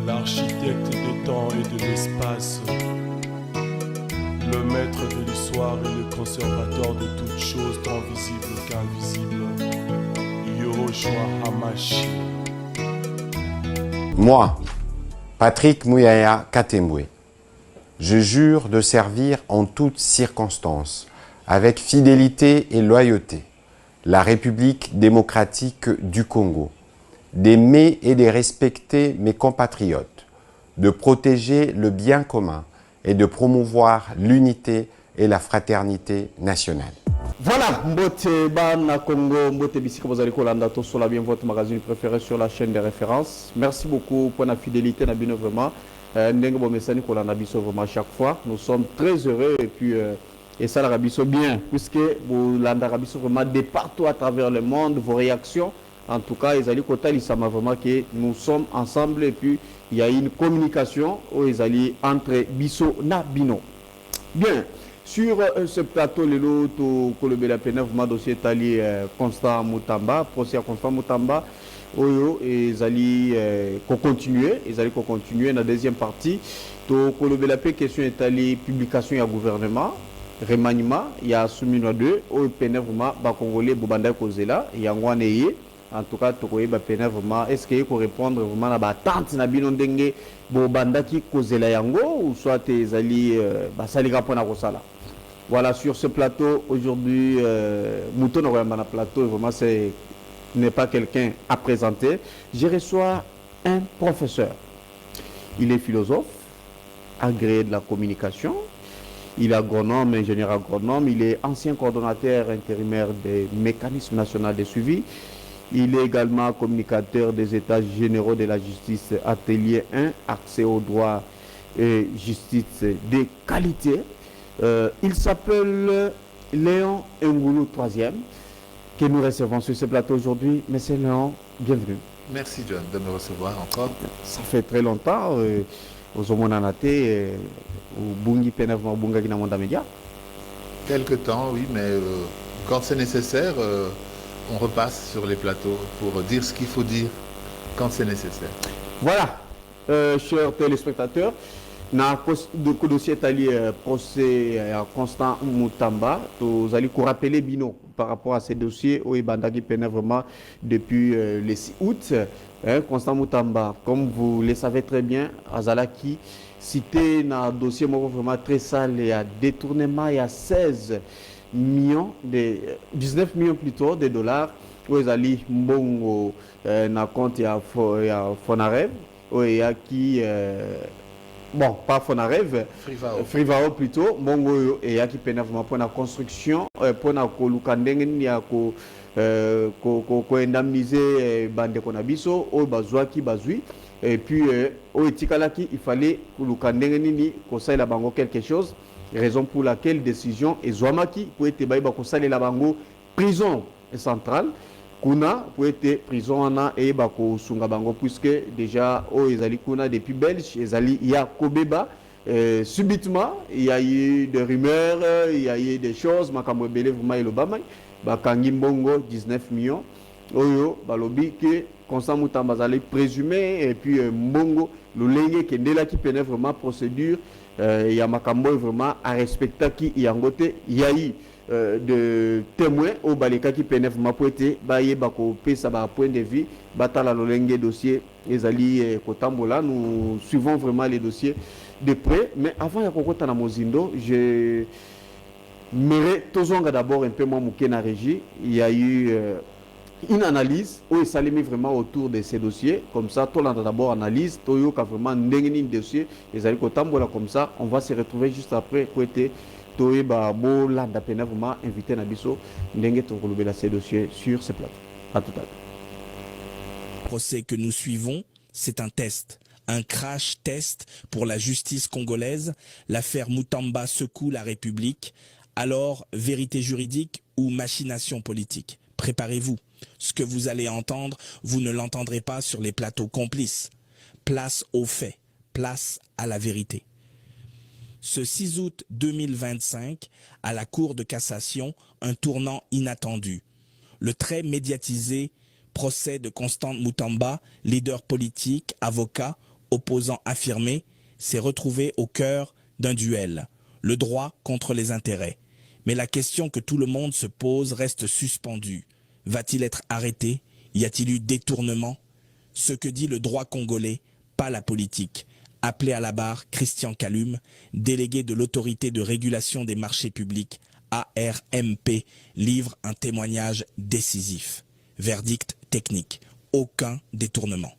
l'architecte des temps et de l'espace, le maître de l'histoire et le conservateur de toutes choses tant visibles qu'invisibles, Yoshua Hamashi. Moi, Patrick Mouyaya Katembwe, je jure de servir en toutes circonstances, avec fidélité et loyauté, la République démocratique du Congo, d'aimer et de respecter mes compatriotes, de protéger le bien commun et de promouvoir l'unité et la fraternité nationale. Voilà, Mbote Bana Congo, Mbote Bisika Bozali Kolanda, Tosola bien votre magazine préféré sur la chaîne des références. Merci beaucoup pour la fidélité, Nabino vraiment. Ndenge Bomesani Kolanda Biso vraiment à chaque fois. Nous sommes très heureux et ça la Biso bien, puisque vous l'anda Biso vraiment de partout à travers le monde, vos réactions. En tout cas, Ezali Kota Lissama vraiment que nous sommes ensemble et puis il y a une communication entre Biso na Bino. Bien. Sur ce plateau, le lot Kolobé la Pénève, ma dossier tali Constant Moutamba, procès à Constant Moutamba, Oyo, et Zali continuer dans la deuxième partie. To Kolobé la question est allée publication et gouvernement, remaniement, il y a Soumino 2, Oyo Pénève, ma Congolais, Bobanda Kozela, il y a Nwaneye. En tout cas, Tokoye Pénève, est-ce qu'il faut répondre vraiment à la tante Nabino Ndenge, Bobanda qui Kozela Yango, ou soit Zali Salika Pona Kosala. Voilà, sur ce plateau, aujourd'hui, Mouton Noyamba plateau, vraiment, n'est pas quelqu'un à présenter. Je reçois un professeur. Il est philosophe, agréé de la communication. Il est agronome, ingénieur agronome. Il est ancien coordonnateur intérimaire des mécanismes nationaux de suivi. Il est également communicateur des États généraux de la justice, atelier 1, accès aux droits et justice de qualité. Il s'appelle Léon Ngoulou 3e, que nous recevons sur ce plateau aujourd'hui. Monsieur Léon, bienvenue. Merci John de me recevoir encore. Ça fait très longtemps, aux Omonanate, au Bungi Penavma, au Bunga Ginamonda Média. Quelque temps, oui, mais quand c'est nécessaire, on repasse sur les plateaux pour dire ce qu'il faut dire quand c'est nécessaire. Voilà, chers téléspectateurs. Na dossier tali procès à Constant Moutamba, vous allez vous rappeler Bino par rapport à ces dossiers où Bandagi peine vraiment depuis le 6 août. Constant Moutamba, comme vous le savez très bien, Azalaki cité dans un dossier vraiment très sale, il y a détournement, il y a 16 millions, 19 millions plutôt de dollars où ils allaient mbongo na compte il y a Fonarev, où il y a qui bon, pas Fonarève, Frivao plutôt, Mongo et Yaki Penavma pour la construction, pour la Kolukandeng, ya ko indemniser bande konabiso, au bazouaki bazui, et puis au etikalaki, il fallait Kolukandeng ni ko sa la bango quelque chose, raison pour laquelle décision et Zouamaki pour être baïba ko sa la bango prison centrale. Kuna pour être prison ana et bako sunga bango puisque déjà ezali kuna depuis belge ezali ya kobeba subitement il y a eu des rumeurs, il y a eu des choses makambo belé vraiment elobama bakangi mbongo 19 millions oyo balobi que Constant Moutamba zali présumé et puis mbongo lolenge kendela ki pene vraiment procédure ya makambo vraiment à respecter qui yangote il y a eu de témoins au balika qui pénètre ma poété baye bako pesa ba point de vue batala lolenge dossier ezali kotambola. Nous suivons vraiment les dossiers de près, mais avant ya kokota na mozindo je mérite tozonga d'abord un peu moins mouké na régie. Il y a eu une analyse où il s'est mis vraiment autour de ces dossiers comme ça tout l'an d'abord analyse toyo ka vraiment ndengeni dossier ezali kotambola comme ça on va se retrouver juste après poété Toeba Bo Landa Pena vraiment invité Nabiso Ndenge Tokolobela ces dossiers sur ce plateau. À tout à l'heure. Le procès que nous suivons, c'est un test, un crash test pour la justice congolaise. L'affaire Moutamba secoue la République. Alors, vérité juridique ou machination politique? Préparez-vous. Ce que vous allez entendre, vous ne l'entendrez pas sur les plateaux complices. Place aux faits, place à la vérité. Ce 6 août 2025, à la Cour de cassation, un tournant inattendu. Le très médiatisé procès de Constant Moutamba, leader politique, avocat, opposant affirmé, s'est retrouvé au cœur d'un duel, le droit contre les intérêts. Mais la question que tout le monde se pose reste suspendue. Va-t-il être arrêté? Y a-t-il eu détournement? Ce que dit le droit congolais, pas la politique. Appelé à la barre, Christian Kalum, délégué de l'autorité de régulation des marchés publics, ARMP, livre un témoignage décisif. Verdict technique, aucun détournement.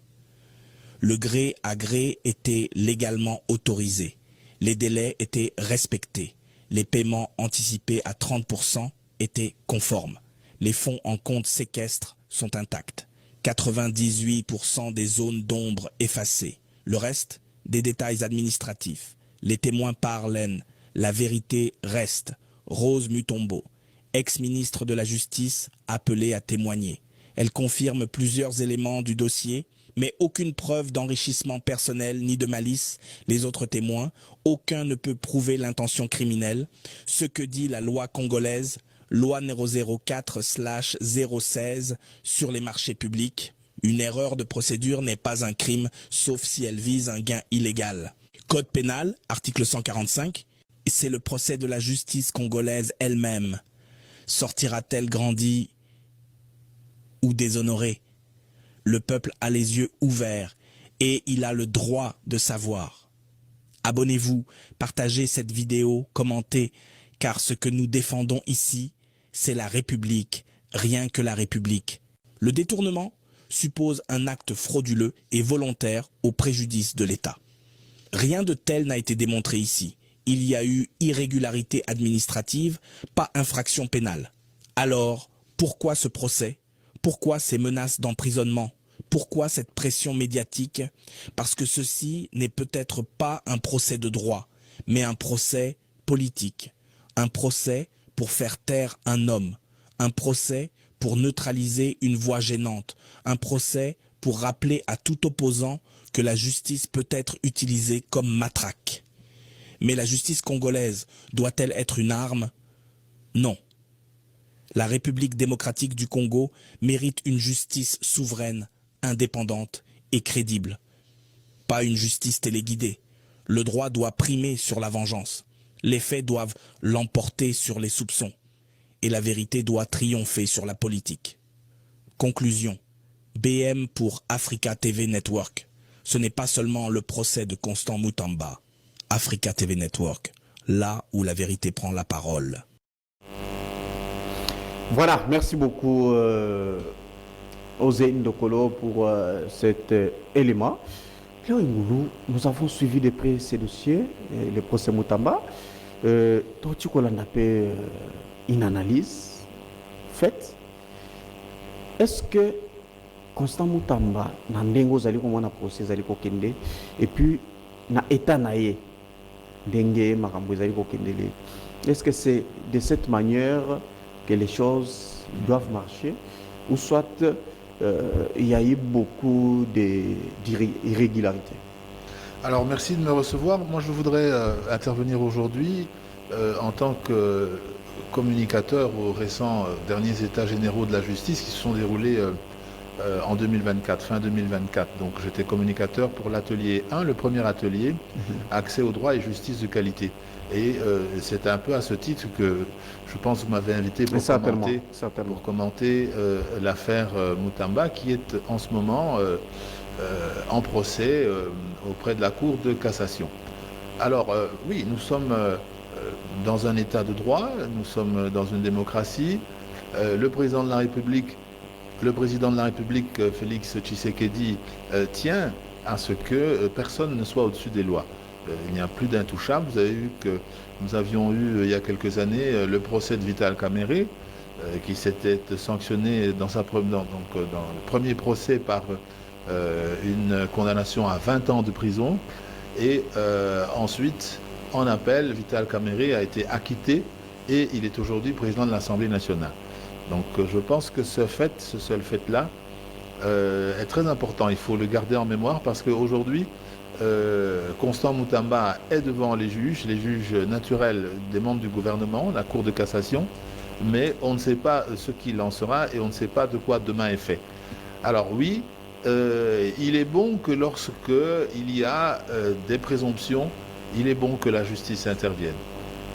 Le gré à gré était légalement autorisé. Les délais étaient respectés. Les paiements anticipés à 30% étaient conformes. Les fonds en compte séquestre sont intacts. 98% des zones d'ombre effacées. Le reste, des détails administratifs. Les témoins parlent, la vérité reste. Rose Mutombo, ex-ministre de la Justice, appelée à témoigner. Elle confirme plusieurs éléments du dossier, mais aucune preuve d'enrichissement personnel ni de malice. Les autres témoins, aucun ne peut prouver l'intention criminelle. Ce que dit la loi congolaise, loi numéro 04/016 sur les marchés publics, une erreur de procédure n'est pas un crime, sauf si elle vise un gain illégal. Code pénal, article 145, c'est le procès de la justice congolaise elle-même. Sortira-t-elle grandie ou déshonorée? Le peuple a les yeux ouverts et il a le droit de savoir. Abonnez-vous, partagez cette vidéo, commentez, car ce que nous défendons ici, c'est la République, rien que la République. Le détournement suppose un acte frauduleux et volontaire au préjudice de l'État. Rien de tel n'a été démontré ici. Il y a eu irrégularité administrative, pas infraction pénale. Alors, pourquoi ce procès? Pourquoi ces menaces d'emprisonnement? Pourquoi cette pression médiatique? Parce que ceci n'est peut-être pas un procès de droit, mais un procès politique. Un procès pour faire taire un homme. Un procès pour neutraliser une voix gênante. Un procès pour rappeler à tout opposant que la justice peut être utilisée comme matraque. Mais la justice congolaise doit-elle être une arme? Non. La République démocratique du Congo mérite une justice souveraine, indépendante et crédible. Pas une justice téléguidée. Le droit doit primer sur la vengeance. Les faits doivent l'emporter sur les soupçons. Et la vérité doit triompher sur la politique. Conclusion. BM pour Africa TV Network. Ce n'est pas seulement le procès de Constant Mutamba. Africa TV Network, là où la vérité prend la parole. Voilà, merci beaucoup Osei Ndokolo pour cet élément. Léo Ngoulou, nous avons suivi de près ces dossiers, le procès Mutamba. Torti qu'on a fait une analyse faite. Est-ce que Constant Mutamba, na ndengo zali ko mona procès zali ko kende et puis na état naie dengue makambo zali ko kende. Est-ce que c'est de cette manière que les choses doivent marcher ou soit il y a eu beaucoup d'irrégularités? Alors merci de me recevoir. Moi je voudrais intervenir aujourd'hui en tant que communicateur aux récents derniers états généraux de la justice qui se sont déroulés en 2024, fin 2024. Donc j'étais communicateur pour l'atelier 1, le premier atelier, accès au droit et justice de qualité. Et c'est un peu à ce titre que je pense que vous m'avez invité pour commenter l'affaire Mutamba qui est en ce moment en procès auprès de la Cour de cassation. Alors oui, nous sommes dans un état de droit, nous sommes dans une démocratie. Le président de la République, Félix Tshisekedi, tient à ce que personne ne soit au-dessus des lois. Il n'y a plus d'intouchable. Vous avez vu que nous avions eu il y a quelques années le procès de Vital Kamerhe qui s'était sanctionné dans le premier procès par une condamnation à 20 ans de prison. Et ensuite, en appel, Vital Kamerhe a été acquitté et il est aujourd'hui président de l'Assemblée nationale. Donc je pense que ce seul fait-là est très important. Il faut le garder en mémoire parce qu'aujourd'hui, Constant Mutamba est devant les juges naturels des membres du gouvernement, la Cour de cassation, mais on ne sait pas ce qu'il en sera et on ne sait pas de quoi demain est fait. Alors oui, il est bon que lorsque il y a des présomptions, il est bon que la justice intervienne.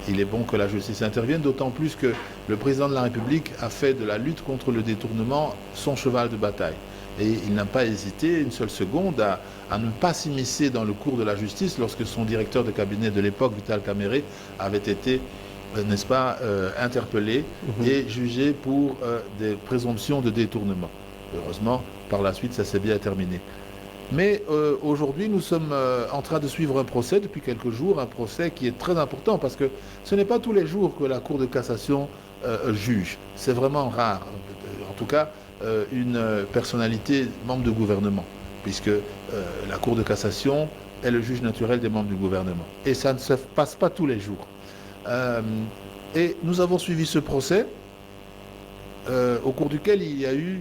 Il est bon que la justice intervienne, d'autant plus que le président de la République a fait de la lutte contre le détournement son cheval de bataille. Et il n'a pas hésité une seule seconde à ne pas s'immiscer dans le cours de la justice lorsque son directeur de cabinet de l'époque, Vital Kamerhe, avait été, n'est-ce pas, interpellé et jugé pour des présomptions de détournement. Heureusement, par la suite, ça s'est bien terminé. Mais aujourd'hui, nous sommes en train de suivre un procès depuis quelques jours, un procès qui est très important parce que ce n'est pas tous les jours que la Cour de cassation juge. C'est vraiment rare. En tout cas, une personnalité membre du gouvernement, puisque la Cour de cassation est le juge naturel des membres du gouvernement. Et ça ne se passe pas tous les jours. Et nous avons suivi ce procès au cours duquel il y a eu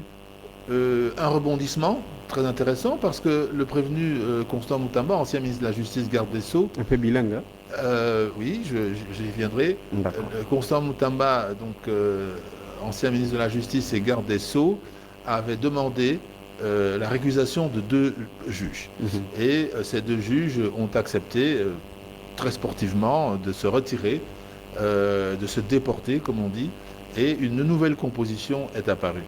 un rebondissement très intéressant parce que le prévenu Constant Moutamba, ancien ministre de la Justice, garde des Sceaux. Un peu bilingue, hein? Oui, j'y viendrai. Constant Moutamba, donc ancien ministre de la Justice et garde des Sceaux, avait demandé la récusation de 2 juges. Et ces 2 juges ont accepté très sportivement de se retirer, de se déporter, comme on dit, et une nouvelle composition est apparue.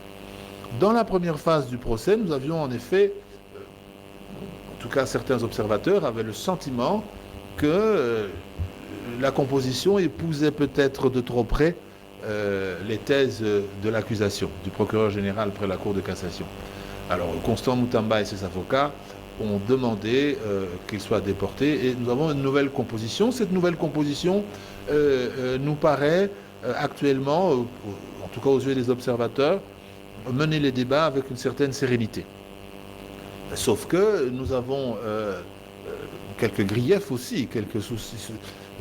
Dans la première phase du procès, nous avions en effet, en tout cas certains observateurs avaient le sentiment que la composition épousait peut-être de trop près les thèses de l'accusation du procureur général près la Cour de cassation. Alors Constant Moutamba et ses avocats ont demandé qu'il soit déporté et nous avons une nouvelle composition. Cette nouvelle composition nous paraît actuellement, en tout cas aux yeux des observateurs, mener les débats avec une certaine sérénité. Sauf que nous avons quelques griefs aussi, quelques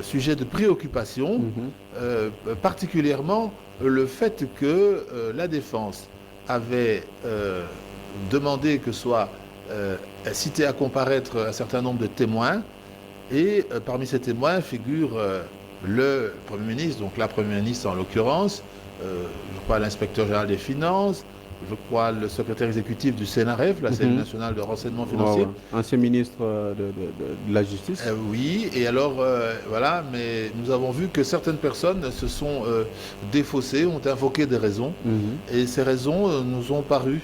sujets de préoccupation, particulièrement le fait que la défense avait demandé que soit cité à comparaître un certain nombre de témoins, et parmi ces témoins figure le Premier ministre, donc la Première ministre en l'occurrence, je crois l'inspecteur général des finances, je crois le secrétaire exécutif du CNRF, la cellule nationale de renseignement financier. Ancien ministre de la Justice. Oui, et alors, voilà, mais nous avons vu que certaines personnes se sont défaussées, ont invoqué des raisons, et ces raisons nous ont paru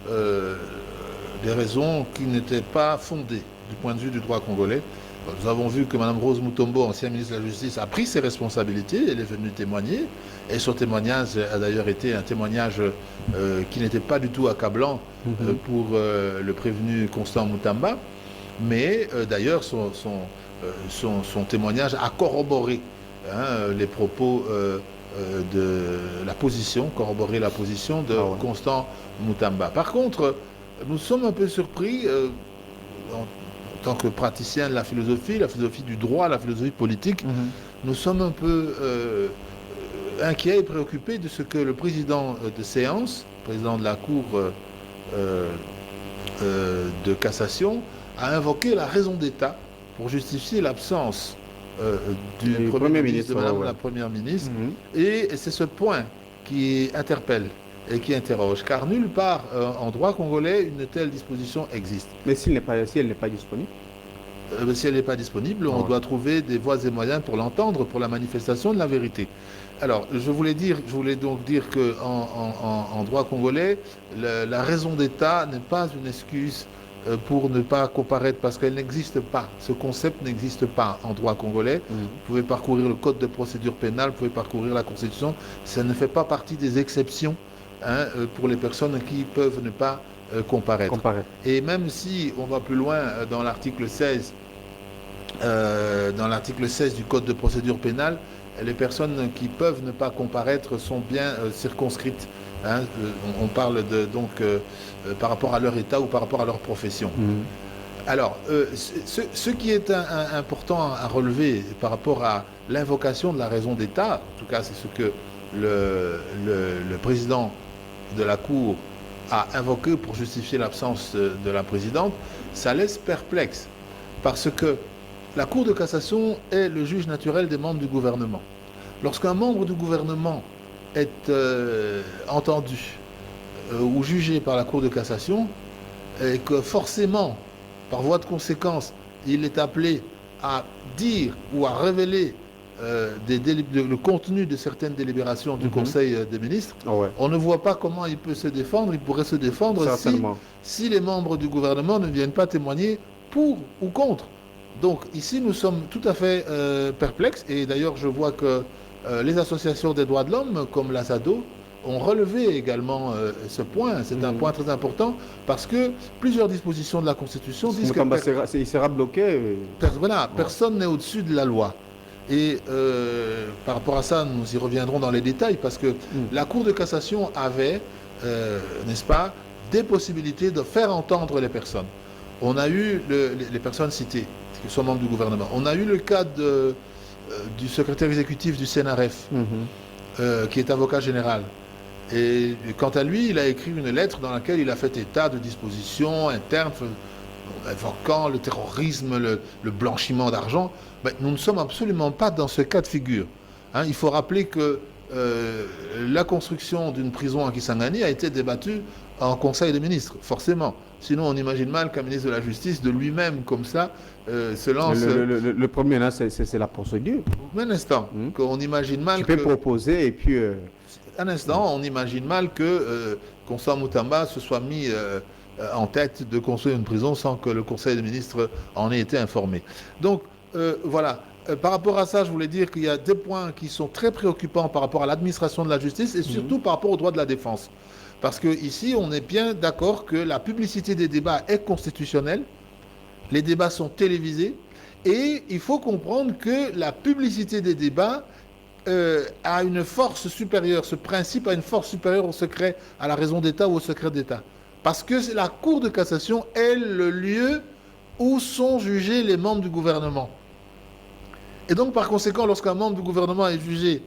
des raisons qui n'étaient pas fondées du point de vue du droit congolais. Nous avons vu que Mme Rose Mutombo, ancienne ministre de la Justice, a pris ses responsabilités, elle est venue témoigner, et son témoignage a d'ailleurs été un témoignage qui n'était pas du tout accablant pour le prévenu Constant Moutamba, mais d'ailleurs son témoignage a corroboré les propos de la position, corroboré la position de Constant Moutamba. Par contre, nous sommes un peu surpris en tant que praticien de la philosophie du droit, la philosophie politique, nous sommes un peu inquiets et préoccupés de ce que le président de séance, président de la Cour de cassation, a invoqué la raison d'État pour justifier l'absence du Premier ministre, de Madame la Première ministre. Et c'est ce point qui interpelle et qui interroge, car nulle part en droit congolais une telle disposition existe. Mais si elle n'est pas disponible si elle n'est pas disponible, on doit trouver des voies et moyens pour l'entendre, pour la manifestation de la vérité. Alors, je voulais donc dire qu'en droit congolais, la raison d'État n'est pas une excuse pour ne pas comparaître, parce qu'elle n'existe pas. Ce concept n'existe pas en droit congolais. Vous pouvez parcourir le code de procédure pénale, vous pouvez parcourir la Constitution. Ça ne fait pas partie des exceptions pour les personnes qui peuvent ne pas comparaître. Et même si on va plus loin dans l'article 16, du code de procédure pénale, les personnes qui peuvent ne pas comparaître sont bien circonscrites. On parle par rapport à leur état ou par rapport à leur profession. Alors, ce qui est important à relever par rapport à l'invocation de la raison d'État, en tout cas c'est ce que le président de la Cour a invoqué pour justifier l'absence de la présidente, ça laisse perplexe. Parce que la Cour de cassation est le juge naturel des membres du gouvernement. Lorsqu'un membre du gouvernement est entendu ou jugé par la Cour de cassation, et que forcément, par voie de conséquence, il est appelé à dire ou à révéler le contenu de certaines délibérations du Conseil des ministres, on ne voit pas comment il peut se défendre. Il pourrait se défendre si les membres du gouvernement ne viennent pas témoigner pour ou contre. Donc ici, nous sommes tout à fait perplexes. Et d'ailleurs, je vois que les associations des droits de l'homme, comme l'ASADO, ont relevé également ce point. C'est un point très important parce que plusieurs dispositions de la Constitution disent il sera bloqué. Personne n'est au-dessus de la loi. Et par rapport à ça, nous y reviendrons dans les détails parce que la Cour de cassation avait, n'est-ce pas, des possibilités de faire entendre les personnes. On a eu les personnes citées, qui sont membres du gouvernement. On a eu le cas du secrétaire exécutif du CNRF, qui est avocat général. Et quant à lui, il a écrit une lettre dans laquelle il a fait état de dispositions internes évoquant le terrorisme, le blanchiment d'argent. Ben, nous ne sommes absolument pas dans ce cas de figure. Hein, il faut rappeler que la construction d'une prison à Kisangani a été débattue en Conseil des ministres, forcément. Sinon, on imagine mal qu'un ministre de la Justice, de lui-même, comme ça, se lance... Le premier, là, c'est la procédure. Un instant, qu'on imagine mal tu peux proposer et puis... Un instant, on imagine mal que Constant Moutamba se soit mis en tête de construire une prison sans que le Conseil des ministres en ait été informé. Donc, voilà. Par rapport à ça, je voulais dire qu'il y a des points qui sont très préoccupants par rapport à l'administration de la justice et surtout par rapport aux droits de la défense. Parce qu'ici, on est bien d'accord que la publicité des débats est constitutionnelle, les débats sont télévisés, et il faut comprendre que la publicité des débats a une force supérieure, ce principe a une force supérieure au secret, à la raison d'État ou au secret d'État. Parce que la Cour de cassation est le lieu où sont jugés les membres du gouvernement. Et donc, par conséquent, lorsqu'un membre du gouvernement est jugé,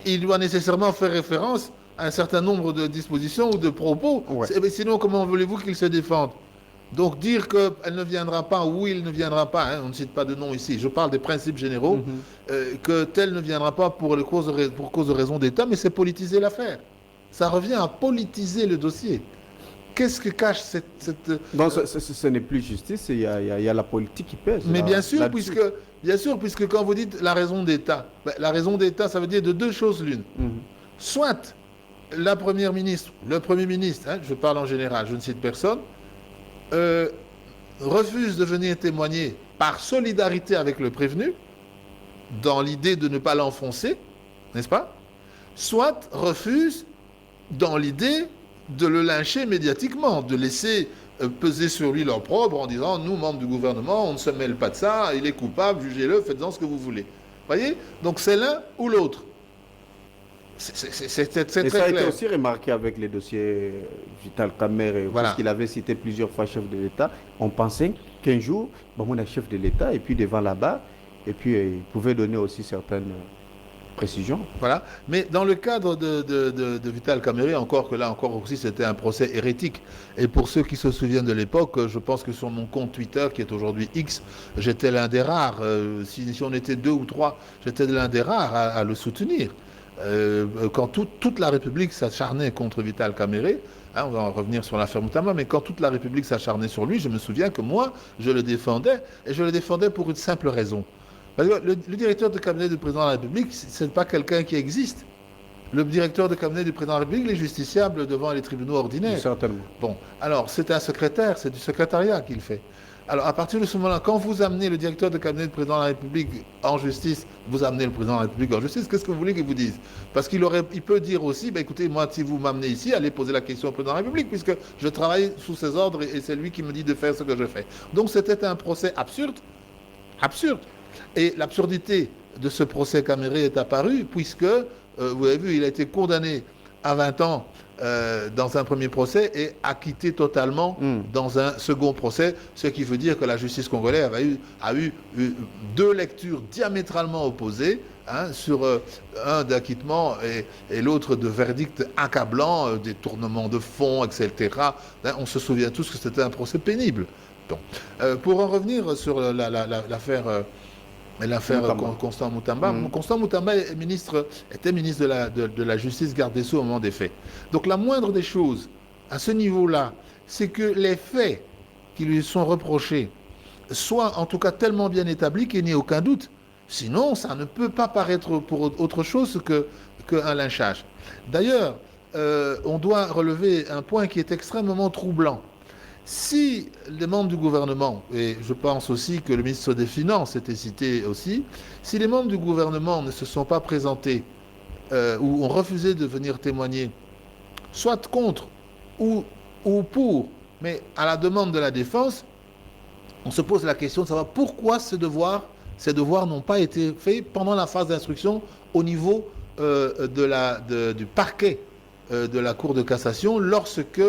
il doit nécessairement faire référence à un certain nombre de dispositions ou de propos. Sinon, comment voulez-vous qu'il se défende? Donc, dire qu'elle ne viendra pas ou il ne viendra pas, hein, on ne cite pas de nom ici, je parle des principes généraux, que tel ne viendra pas pour cause de raison d'État, mais c'est politiser l'affaire. Ça revient à politiser le dossier. Qu'est-ce que cache cette... Non, ce n'est plus justice, il y a la politique qui pèse. Mais bien sûr, puisque quand vous dites la raison d'État, la raison d'État, ça veut dire de deux choses l'une. Soit la première ministre, le Premier ministre, hein, je parle en général, je ne cite personne, refuse de venir témoigner par solidarité avec le prévenu, dans l'idée de ne pas l'enfoncer, n'est-ce pas? Soit refuse dans l'idée de le lyncher médiatiquement, de laisser peser sur lui l'opprobre en disant « Nous, membres du gouvernement, on ne se mêle pas de ça, il est coupable, jugez-le, faites-en ce que vous voulez. » Voyez? Donc c'est l'un ou l'autre. C'est très clair. Et ça a été aussi remarqué avec les dossiers Vital Kamerhe, parce qu'il avait cité plusieurs fois chef de l'État. On pensait qu'un jour, on a chef de l'État, et puis devant là-bas, et puis il pouvait donner aussi certaines précisions. Voilà. Mais dans le cadre de Vital Kamerhe, encore aussi, c'était un procès hérétique. Et pour ceux qui se souviennent de l'époque, je pense que sur mon compte Twitter, qui est aujourd'hui X, j'étais l'un des rares. Si on était 2 ou 3, j'étais l'un des rares à le soutenir. Quand toute la République s'acharnait contre Vital Kamerhe, hein, on va en revenir sur l'affaire Moutamba, mais quand toute la République s'acharnait sur lui, je me souviens que moi, je le défendais, et je le défendais pour une simple raison. Parce que le directeur de cabinet du président de la République, ce n'est pas quelqu'un qui existe. Le directeur de cabinet du président de la République, il est justiciable devant les tribunaux ordinaires. Certainement. Bon, alors c'est un secrétaire, c'est du secrétariat qu'il fait. Alors, à partir de ce moment-là, quand vous amenez le directeur de cabinet du président de la République en justice, vous amenez le président de la République en justice, qu'est-ce que vous voulez qu'il vous dise? Parce qu'il peut dire aussi, écoutez, moi, si vous m'amenez ici, allez poser la question au président de la République, puisque je travaille sous ses ordres et c'est lui qui me dit de faire ce que je fais. Donc, c'était un procès absurde. Absurde. Et l'absurdité de ce procès Kamerhe est apparue, puisque, vous avez vu, il a été condamné à 20 ans dans un premier procès et acquitté totalement dans un second procès, ce qui veut dire que la justice congolaise a eu 2 lectures diamétralement opposées, hein, sur un d'acquittement et l'autre de verdict accablant, détournement de fonds, etc. Hein, on se souvient tous que c'était un procès pénible. Bon. Pour en revenir sur l'affaire Constant Moutamba. Constant Moutamba était ministre de la Justice, garde des Sceaux au moment des faits. Donc la moindre des choses, à ce niveau-là, c'est que les faits qui lui sont reprochés soient en tout cas tellement bien établis qu'il n'y ait aucun doute. Sinon, ça ne peut pas paraître pour autre chose qu'un lynchage. D'ailleurs, on doit relever un point qui est extrêmement troublant. Si les membres du gouvernement, et je pense aussi que le ministre des Finances était cité aussi, si les membres du gouvernement ne se sont pas présentés ou ont refusé de venir témoigner, soit contre ou pour, mais à la demande de la défense, on se pose la question de savoir pourquoi ces devoirs n'ont pas été faits pendant la phase d'instruction au niveau du parquet de la Cour de cassation lorsque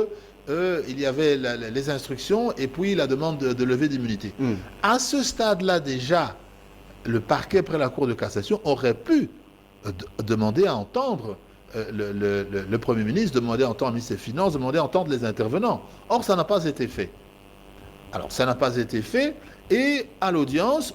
il y avait les instructions et puis la demande de levée d'immunité. À ce stade-là déjà, le parquet près la Cour de cassation aurait pu demander à entendre le Premier ministre, demander à entendre le ministre des Finances, demander à entendre les intervenants. Or, ça n'a pas été fait. Alors, ça n'a pas été fait et à l'audience,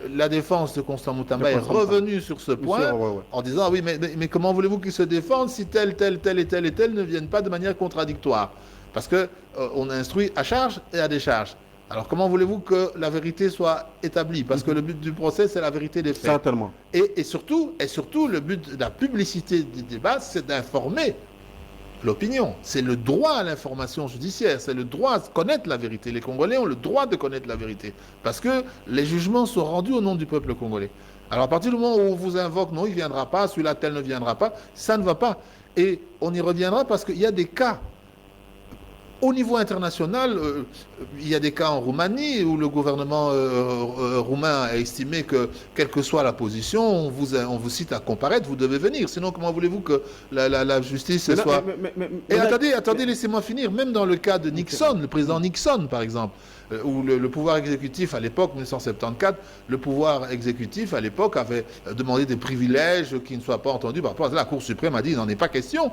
la défense de Constant Moutamba est revenue sur ce point en disant oui, mais comment voulez-vous qu'ils se défendent si tel et tel ne viennent pas de manière contradictoire? Parce qu'on instruit à charge et à décharge. Alors comment voulez-vous que la vérité soit établie? Parce que le but du procès, c'est la vérité des faits. Certainement. Et surtout, le but de la publicité du débat, c'est d'informer l'opinion. C'est le droit à l'information judiciaire, c'est le droit à connaître la vérité. Les Congolais ont le droit de connaître la vérité parce que les jugements sont rendus au nom du peuple congolais. Alors à partir du moment où on vous invoque, non, il ne viendra pas, celui-là tel ne viendra pas, ça ne va pas. Et on y reviendra parce qu'il y a des cas. Au niveau international, il y a des cas en Roumanie où le gouvernement roumain a estimé que, quelle que soit la position, on vous cite à comparaître, vous devez venir. Sinon, comment voulez-vous que la justice soit... Attendez, laissez-moi finir. Même dans le cas de Nixon, le président Nixon, par exemple, où le pouvoir exécutif, à l'époque, 1974, le pouvoir exécutif, à l'époque, avait demandé des privilèges qui ne soient pas entendus par rapport à ça. La Cour suprême a dit, il n'en est pas question.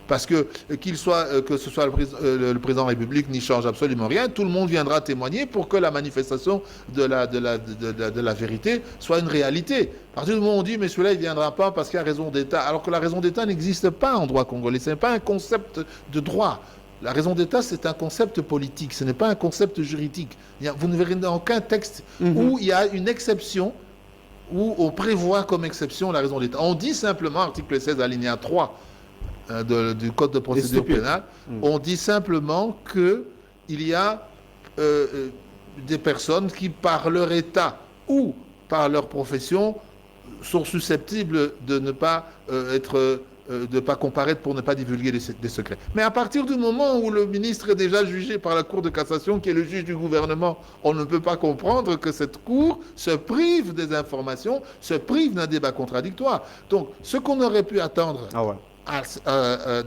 Parce que que ce soit le président de la République n'y change absolument rien, tout le monde viendra témoigner pour que la manifestation de la vérité soit une réalité. À partir du moment où on dit mais celui-là il ne viendra pas parce qu'il y a raison d'État, alors que la raison d'État n'existe pas en droit congolais, ce n'est pas un concept de droit. La raison d'État, c'est un concept politique, ce n'est pas un concept juridique. Vous ne verrez dans aucun texte où il y a une exception, où on prévoit comme exception la raison d'État. On dit simplement, article 16, alinéa 3, du Code de procédure pénale, on dit simplement qu'il y a des personnes qui, par leur état ou par leur profession, sont susceptibles de ne pas de pas comparaître pour ne pas divulguer des secrets. Mais à partir du moment où le ministre est déjà jugé par la Cour de cassation, qui est le juge du gouvernement, on ne peut pas comprendre que cette Cour se prive des informations, se prive d'un débat contradictoire. Donc, ce qu'on aurait pu attendre...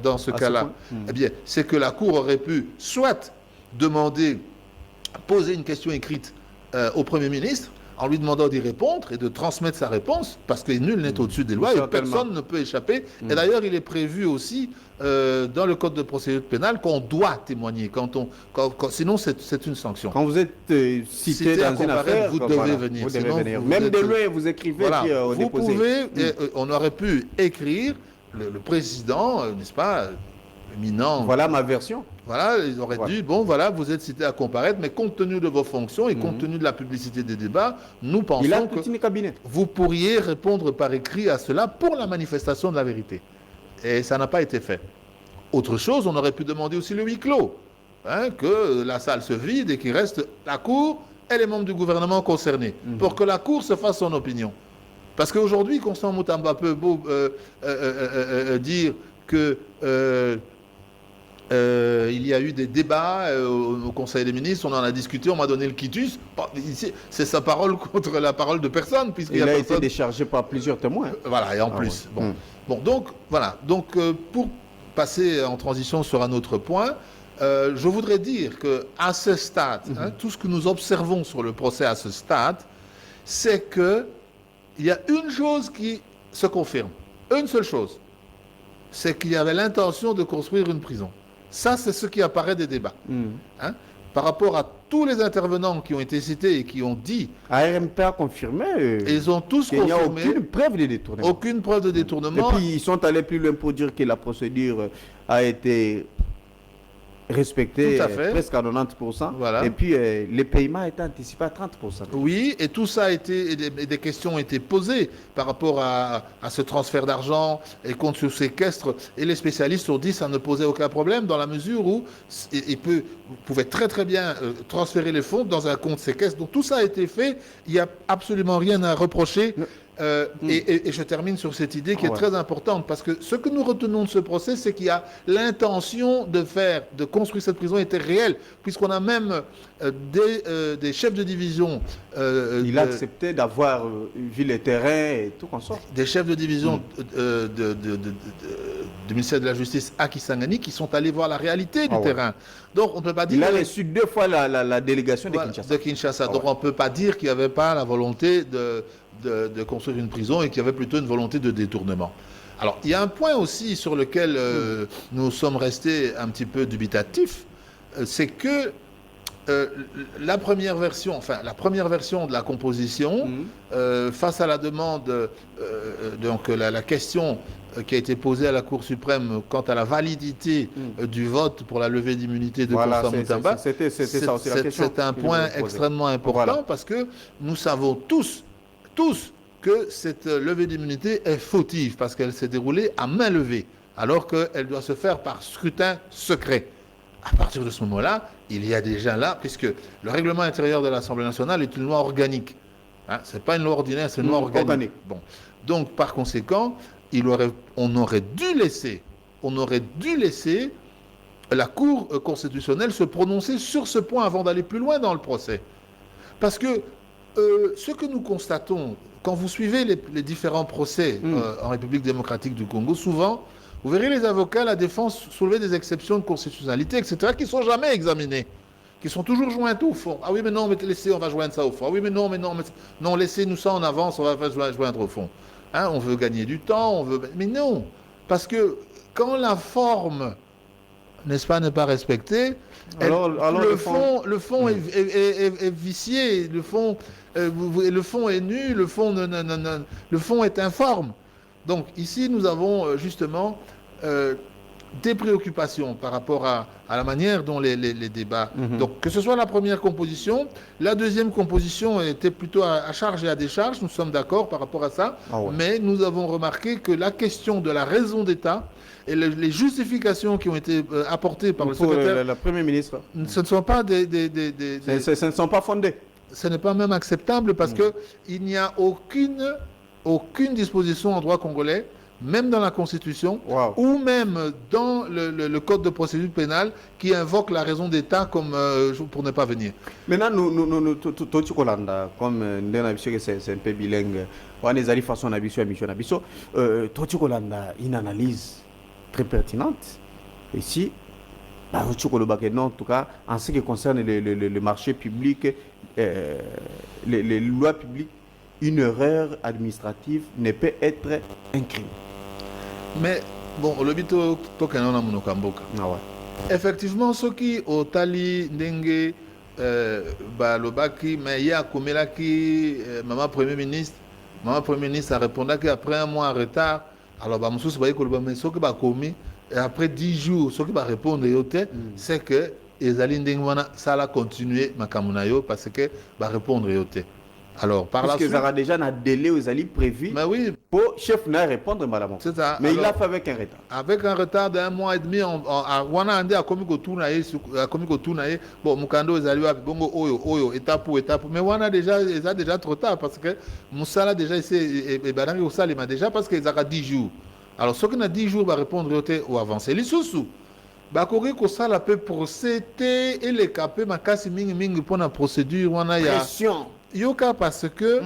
dans ce cas-là, eh bien, c'est que la Cour aurait pu soit poser une question écrite au Premier ministre en lui demandant d'y répondre et de transmettre sa réponse, parce que nul n'est au-dessus des lois et personne ne peut échapper. Et d'ailleurs, il est prévu aussi dans le Code de procédure pénale qu'on doit témoigner. Sinon, c'est une sanction. Quand vous êtes cité dans une affaire, vous devez venir. Vous devez venir. Même de loin, vous écrivez. Voilà. Vous pouvez, on aurait pu écrire le président, n'est-ce pas, éminent. Voilà ma version. Voilà, ils auraient dit, bon, voilà, vous êtes cité à comparaître, mais compte tenu de vos fonctions et compte tenu de la publicité des débats, nous pensons que vous pourriez répondre par écrit à cela pour la manifestation de la vérité. Et ça n'a pas été fait. Autre chose, on aurait pu demander aussi le huis clos, que la salle se vide et qu'il reste la Cour et les membres du gouvernement concernés, pour que la Cour se fasse son opinion. Parce qu'aujourd'hui, Constant Moutamba peut dire que il y a eu des débats au Conseil des ministres, on en a discuté, on m'a donné le quitus. C'est sa parole contre la parole de personne. Il a été déchargé par plusieurs témoins. Voilà, et en plus. Ouais. Bon, donc, voilà. Donc, pour passer en transition sur un autre point, je voudrais dire qu'à ce stade, tout ce que nous observons sur le procès à ce stade, c'est que il y a une chose qui se confirme, une seule chose, c'est qu'il y avait l'intention de construire une prison. Ça, c'est ce qui apparaît des débats. Par rapport à tous les intervenants qui ont été cités et qui ont dit... ARMP a confirmé. Ils ont tous confirmé. Il n'y a aucune preuve de détournement. Aucune preuve de détournement. Et puis, ils sont allés plus loin pour dire que la procédure a été respecté Tout à fait. presque à 90%. Voilà. Et puis, les paiements étaient anticipés à 30%. Oui, et tout ça a été, et des questions ont été posées par rapport à ce transfert d'argent et compte sous séquestre. Et les spécialistes ont dit que ça ne posait aucun problème dans la mesure où vous pouvez très très bien transférer les fonds dans un compte séquestre. Donc tout ça a été fait. Il n'y a absolument rien à reprocher. Et je termine sur cette idée qui est très importante, parce que ce que nous retenons de ce procès, c'est qu'il y a l'intention de construire cette prison était réelle, puisqu'on a même des chefs de division. Il a accepté d'avoir vu les terrains et tout qu'on sort. Des chefs de division du ministère de la Justice à Kisangani qui sont allés voir la réalité du terrain. Donc on ne peut pas dire... Il a reçu 2 fois la délégation de Kinshasa. Donc on ne peut pas dire qu'il n'y avait pas la volonté de construire une prison et qu'il y avait plutôt une volonté de détournement. Alors, il y a un point aussi sur lequel nous sommes restés un petit peu dubitatifs, c'est que la première version de la composition, face à la demande, donc la question qui a été posée à la Cour suprême quant à la validité du vote pour la levée d'immunité de Constant Moutamba, c'est un point extrêmement important parce que nous savons tous que cette levée d'immunité est fautive parce qu'elle s'est déroulée à main levée, alors qu'elle doit se faire par scrutin secret. À partir de ce moment-là, il y a déjà là, puisque le règlement intérieur de l'Assemblée nationale est une loi organique. Hein, ce n'est pas une loi ordinaire, c'est une loi organique. Bon. Donc, par conséquent, on aurait dû laisser la Cour constitutionnelle se prononcer sur ce point avant d'aller plus loin dans le procès. Parce que ce que nous constatons, quand vous suivez les différents procès en République démocratique du Congo, souvent, vous verrez les avocats, la défense soulever des exceptions de constitutionnalité, etc., qui ne sont jamais examinées, qui sont toujours jointes au fond. Ah oui, mais non, mais laissez, on va joindre ça au fond. Ah oui, mais non, laissez-nous ça en avance, on va joindre au fond. Hein, on veut gagner du temps, mais non. Parce que quand la forme, n'est-ce pas, n'est pas respectée, le fond est vicié, le fond est nu, le fond est informe. Donc ici, nous avons justement des préoccupations par rapport à la manière dont les débats... Donc que ce soit la première composition, la deuxième composition était plutôt à charge et à décharge, nous sommes d'accord par rapport à ça, mais nous avons remarqué que la question de la raison d'État et les justifications qui ont été apportées par le secrétaire... le Premier ministre. Ce ne sont pas ce ne sont pas fondés. Ce n'est pas même acceptable parce qu'il n'y a aucune disposition en droit congolais, même dans la Constitution, ou même dans le Code de procédure pénale, qui invoque la raison d'État comme pour ne pas venir. Maintenant, nous, comme c'est un peu bilingue, on est allé façon d'habitude à mission d'habitude, une analyse très pertinente. Ici, en tout cas, en ce qui concerne le marché public, les lois publiques, une erreur administrative ne peut être un crime. Mais bon, le bito tokana na munokamboka. Effectivement, ceux qui au tali ndenge balobaki mais ya komelaki maman premier ministre a répondu qu'après un mois en retard, alors ba mususu ba yekoloba mais ceux qui ba komi et après 10 jours ceux qui ba répondre yote c'est que ezali ndenge wana ça la continuer makamuna yo parce que ba répondre yote. Alors, par la suite... Parce qu'ils ont déjà un délai aux alliés prévu pour chef n'a répondre, madame. C'est ça. Mais alors, il l'a fait avec un retard. Avec un retard d'un mois et demi, on a andé à Komiko Tounaye, bon, Mukando est allé à Bongo Oyo, étape pour étape. Mais on a déjà trop tard parce que Moussala déjà ici, et Badangi Oussal, il m'a déjà parce qu'ils ont 10 jours. Alors, ceux qui ont 10 jours, va répondre ou avancer. Les sous-sous. Bakori Kosala peut procéder et les capés, ma casse ming pour la procédure, on a pression. Yoka parce que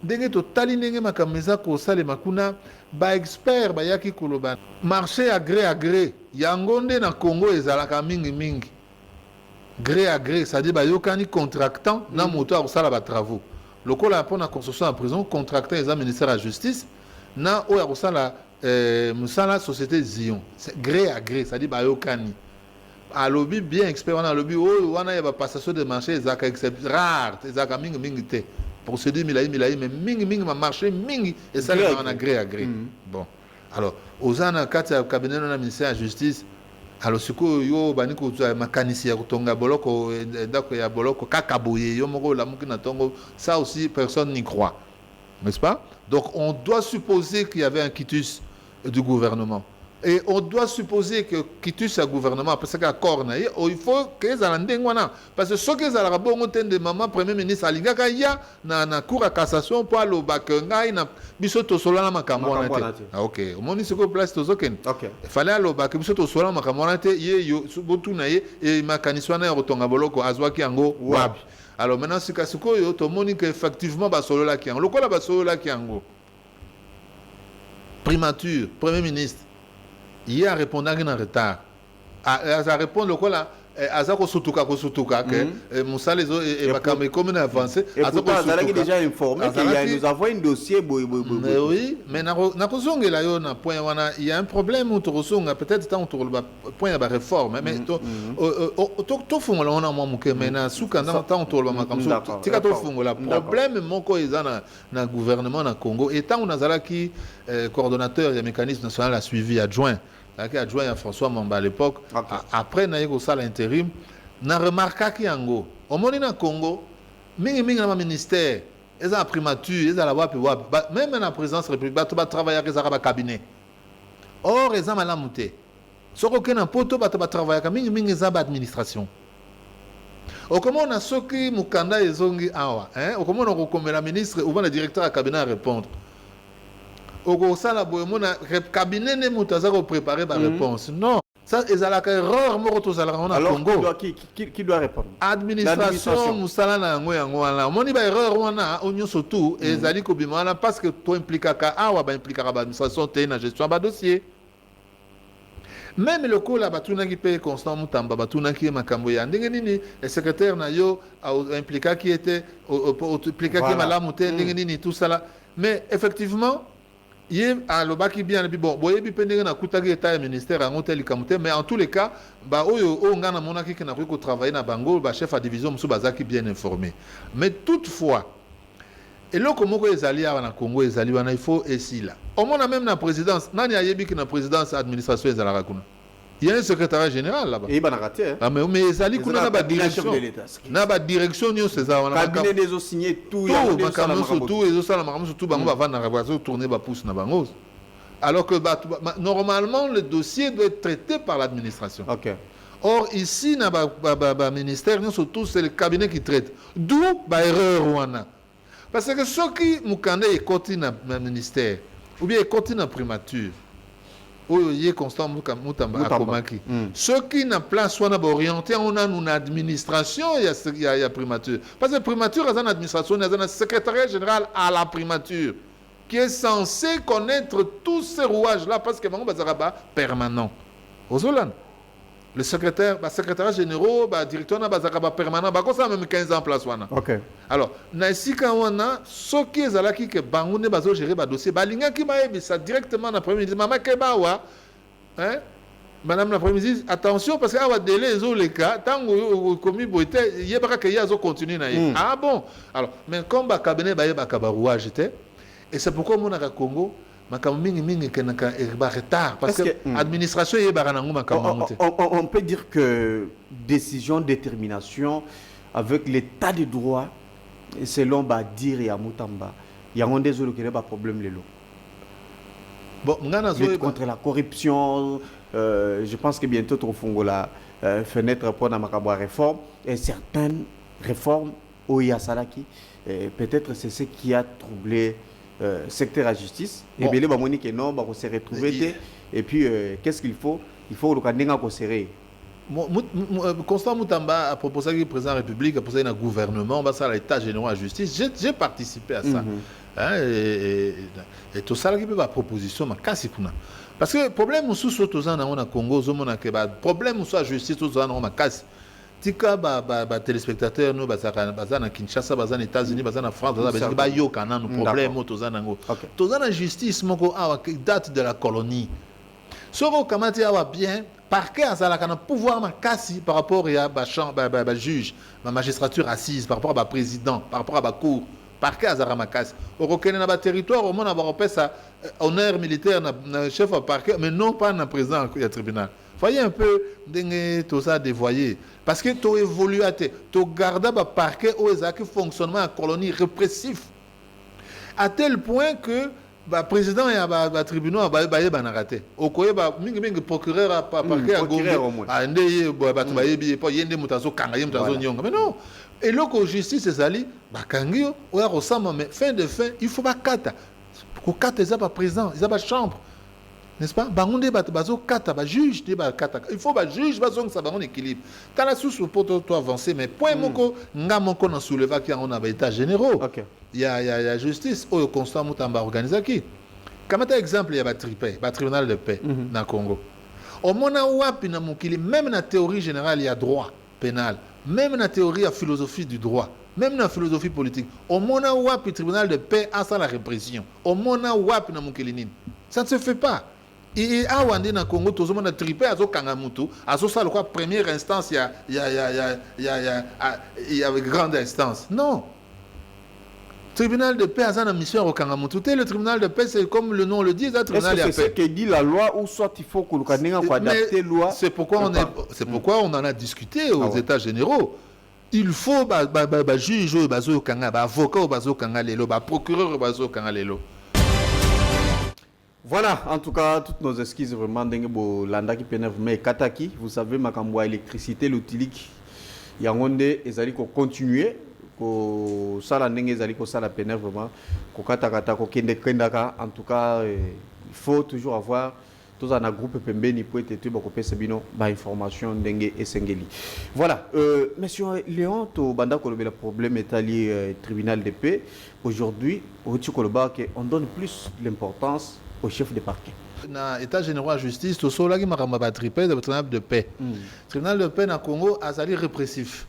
ndenge totali ndenge makameza kosala makuna ba expert ba yaki koloba marché à gré yango nde na Congo ezalaka mingi gré à gré, c'est-à-dire ba yokani contractant na moto akosala ba travaux lokola pour la construction en prison contractant les ministère de la justice na oya kosala musala société Zion, c'est gré à gré, c'est-à-dire ba yokani à lobby bien expert, on a lobby, on a une passation de marché, ils ont rare, ils ont mingi te. Procédure milaï, mais mingi ma marché mingi et ça on a gré à gré. Bon, alors aux ans 4 cabinet de la ministère de la justice, alors sikoyo yo bani kozwa makanisi ya kotonga boloko ndako ya boloko kaka boye yo moko lamuki na tongo, ça aussi personne n'y croit, n'est-ce pas? Donc on doit supposer qu'il y avait un quitus du gouvernement. Et on doit supposer que quitus le gouvernement, parce que il faut que les Alandengwana, parce que ce que les Arabes de maman premier ministre Alingaka ya na cour à cassation pour le bakenga na bisoto solana makamona. Ah ok, au moins ce que place tozoken. OK. Il fallait le bak bisoto solana makamona te ye yo botu na ye et makaniswana rotonga boloko azwaki yango wabi. Alors maintenant ce que siko yo to moni que effectivement ba solo la ki yango. Lokola ba solo la ki yango. Primature, premier ministre il a répondu en retard. A répondre le quoi là, Azako Sotuka que Moussa les et Bakame comme on a avancé. Et pourtant, Azalaki déjà informé qu'il nous envoie un dossier. Mais oui, mais na kozonge la yo na point wana, il y a un problème où kozonga peut-être tant autour le point de réforme, mais to fongo la ona mo muke mais na suka na tant autour le makam tika to fongo la problème moko ezana na gouvernement na Congo et tant on Azalaki coordonnateur du mécanisme national a suivi adjoint adjoint à François Mamba à l'époque. Okay. Après, na yeko sala intérim, na remarqué ki yango. Au moni na Congo, mingi na ministère, eza primature, eza la wapi wapi, même na présidence république, ba travailler avec les cabinet. Or, eza malamuté. Soko ke na poto ba travailler ka mingi eza ba administration. O comment on a soki mukanda ezongi awa, hein? O comment on rekomela ministre ou le directeur à cabinet à répondre. Au sala boyemona cabinet ne mutaza ko préparer ba réponse. Non, ça ezalaka erreur moko to zalaka on a Congo. Alors qui doit répondre? Administration musala na yango wana. Moni ba erreur wana onyo surtout ezali ko bimana parce que to impliquaka awa ba impliquera ba administration te na gestion ba dossier. Même le coup là batuna ki paye Constant Mutamba batuna ki makambo ya ndenge nini le secrétaire na yo impliqué qui était impliqué qui malamu te ndenge nini tout ça là. Mais effectivement il a le baki bien bon boye bi pendenge na kutaki état ministère en hôtel kamute mais en tous les cas ba oyo o ngana monaki ki na ko travailler na bango ba chef à division musu bazaki bien informé mais toutefois et là comment ezali na Congo ezali wana il faut essayer là au moins même na présidence nani ayebi ki na présidence administration ezala kuna il y a un secrétaire général là-bas. Et il a raté. Ah mais ezali kuna na ba direction. Na ba direction nyo cesa wana. Cabinet des signé tout ya tout ezo sala makamu surtout bango ba vana ba tourner ba pouce na bango. Alors que normalement le dossier doit être traité par l'administration. OK. Or ici na ba ministère nyo surtout c'est le cabinet qui traite. D'où ba erreur wana. Parce que ceux qui mukande e continue na ministère ou bien e continue na primature oyo Constant Mutamba akomaki ceux qui na place wana ba orienté on a une administration il y a primature parce que primature c'est une administration c'est un secrétariat général à la primature qui est censé connaître tous ces rouages là parce que bango bazaraba permanent ozolan le secrétaire général directeur na bazaraba permanent ba ko ça même 15 ans place wana. OK. Alors na sika wana soki ezalaki ke bango ne bazo gérer ba dossier balinga ki ba ça directement na premier ministre mama ke bawa hein madame la première ministre attention parce que awa délai ezo le cas tango komi boite yebaka ke yazo continuer na ye. Ah bon alors mais comme ba cabinet ba yeba ka ba rouage était et c'est pourquoi mon na Congo makambo mingi kenaka ba retard parce que administration yeba nango makambo on peut dire que décision détermination avec l'état de droit selon dire ya Mutamba il y a un des autres qui n'a pas problème lelo. Bon ngana zo contre la corruption je pense que bientôt trop fongo la fenêtre pour na makambo réforme et certaines réformes au Yasalaki peut-être c'est ce qui a troublé secteur à justice et belé ba moni que non ba ko se retrouver et puis qu'est-ce qu'il faut le kandenga ko serrer. Constant Mutamba a proposé que le président de la République a proposé un gouvernement, ça l'état général de la justice. J'ai participé à ça. Hein, et tout ça qui peut la proposition, parce que le problème sous au Congo, le problème sous la justice, tout ça, on a cassé. Tika téléspectateurs nous bazana Kinshasa bazana États-Unis bazana France bazana ba yo kana no problème tozana ngo tozana justice moko date de la colonie soko kamati awa bien parquet azala kana pouvoir makasi par rapport à ba juge ba magistrature assise par rapport à ba président par rapport à ba cour parquet azara makasi okokene na ba territoire au moins na ba repesa honneur militaire na chef de parquet mais non pas na président du tribunal Voyez un peu tout ça dévoyé. Parce que tu évolues, tu gardes le parquet où il fonctionnement en colonie répressif. À tel point que le président et le tribunal ont raté. Au Koye, le procureur a parquet à Gombe. Mais non. Et là, la justice est allée, mais fin de fin, il faut pas 4. Pour 4, ils n'ont pas président, ils n'ont pas chambre. N'est-ce pas? Juge, il faut que juge, ça va en équilibre. Tu as la source pour toi avancer, mais point moko, nga moko na souleva qui on a état généraux. Il y a justice, au constat Moutamba organisé qui. Comme exemple, il y a le tribunal de paix dans le Congo. Au mona wapi na mukili, même dans la théorie générale, il y a droit pénal, même dans la théorie, il y a philosophie du droit. Même dans la philosophie politique, au mona wapi tribunal de paix a ça la répression. Au mona wapi na mukili, ça ne se fait pas. Et à Wandi na Congo, tout le monde a trippé à Kangamutu, à ça le quoi première instance, il y a grande instance. Non. Tribunal de paix a une mission au Kangamutu. Le tribunal de paix, c'est comme le nom le dit, le tribunal de paix. C'est ce que dit la loi ou soit il faut qu'on adapte la loi. C'est pourquoi on en a discuté aux États généraux. Il faut juge au bazo kanga, avocat au bazo kanga lelo, procureur au bazo kanga lelo. Voilà, en tout cas, toutes nos excuses vraiment d'engo landa qui pénève mais kataki, vous savez makambo électricité l'utilique yangonde ezali ko continuer ko sala ndenge ezali ko sala pénève vraiment ko katakata ko kende kendaka en tout cas il faut toujours avoir tous un groupe pembeni pour être tu bako pesa bino ba information ndenge esengeli. Voilà, monsieur Léon to banda ko le problème est lié tribunal de paix aujourd'hui au Tchikoloba on donne plus l'importance au chef de parquet. Dans l'état général de justice, tout ça là qui m'a trippé le tribunal de paix. Le tribunal de paix dans le Congo azali répressif.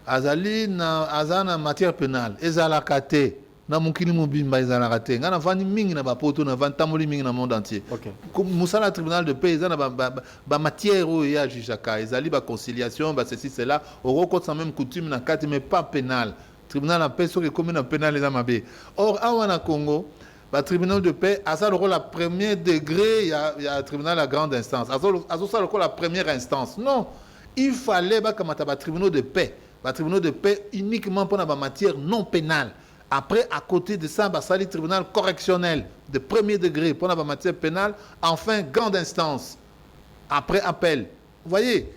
Azali na matière pénale. Ezala kate na mukili mubimba ezala kate. Ngana vani mingi na ba poto na vantamoli mingi na monde entier. Comme musala tribunal de paix ezana ba matière où il y a jujaka, ezali ba conciliation, ba ceci cela, au recours sans même coutume na kate mais pas pénal. Tribunal de paix sur les communes pénal les amabe. Or awana Congo le tribunal de paix, à ça le rôle à premier degré, il y a le tribunal à grande instance. À ça le rôle à première instance. Non, il fallait que le tribunal de paix, le tribunal de paix uniquement pour la matière non pénale. Après, à côté de ça, ça le tribunal correctionnel de premier degré pour la matière pénale. Enfin, grande instance. Après, appel. Vous voyez,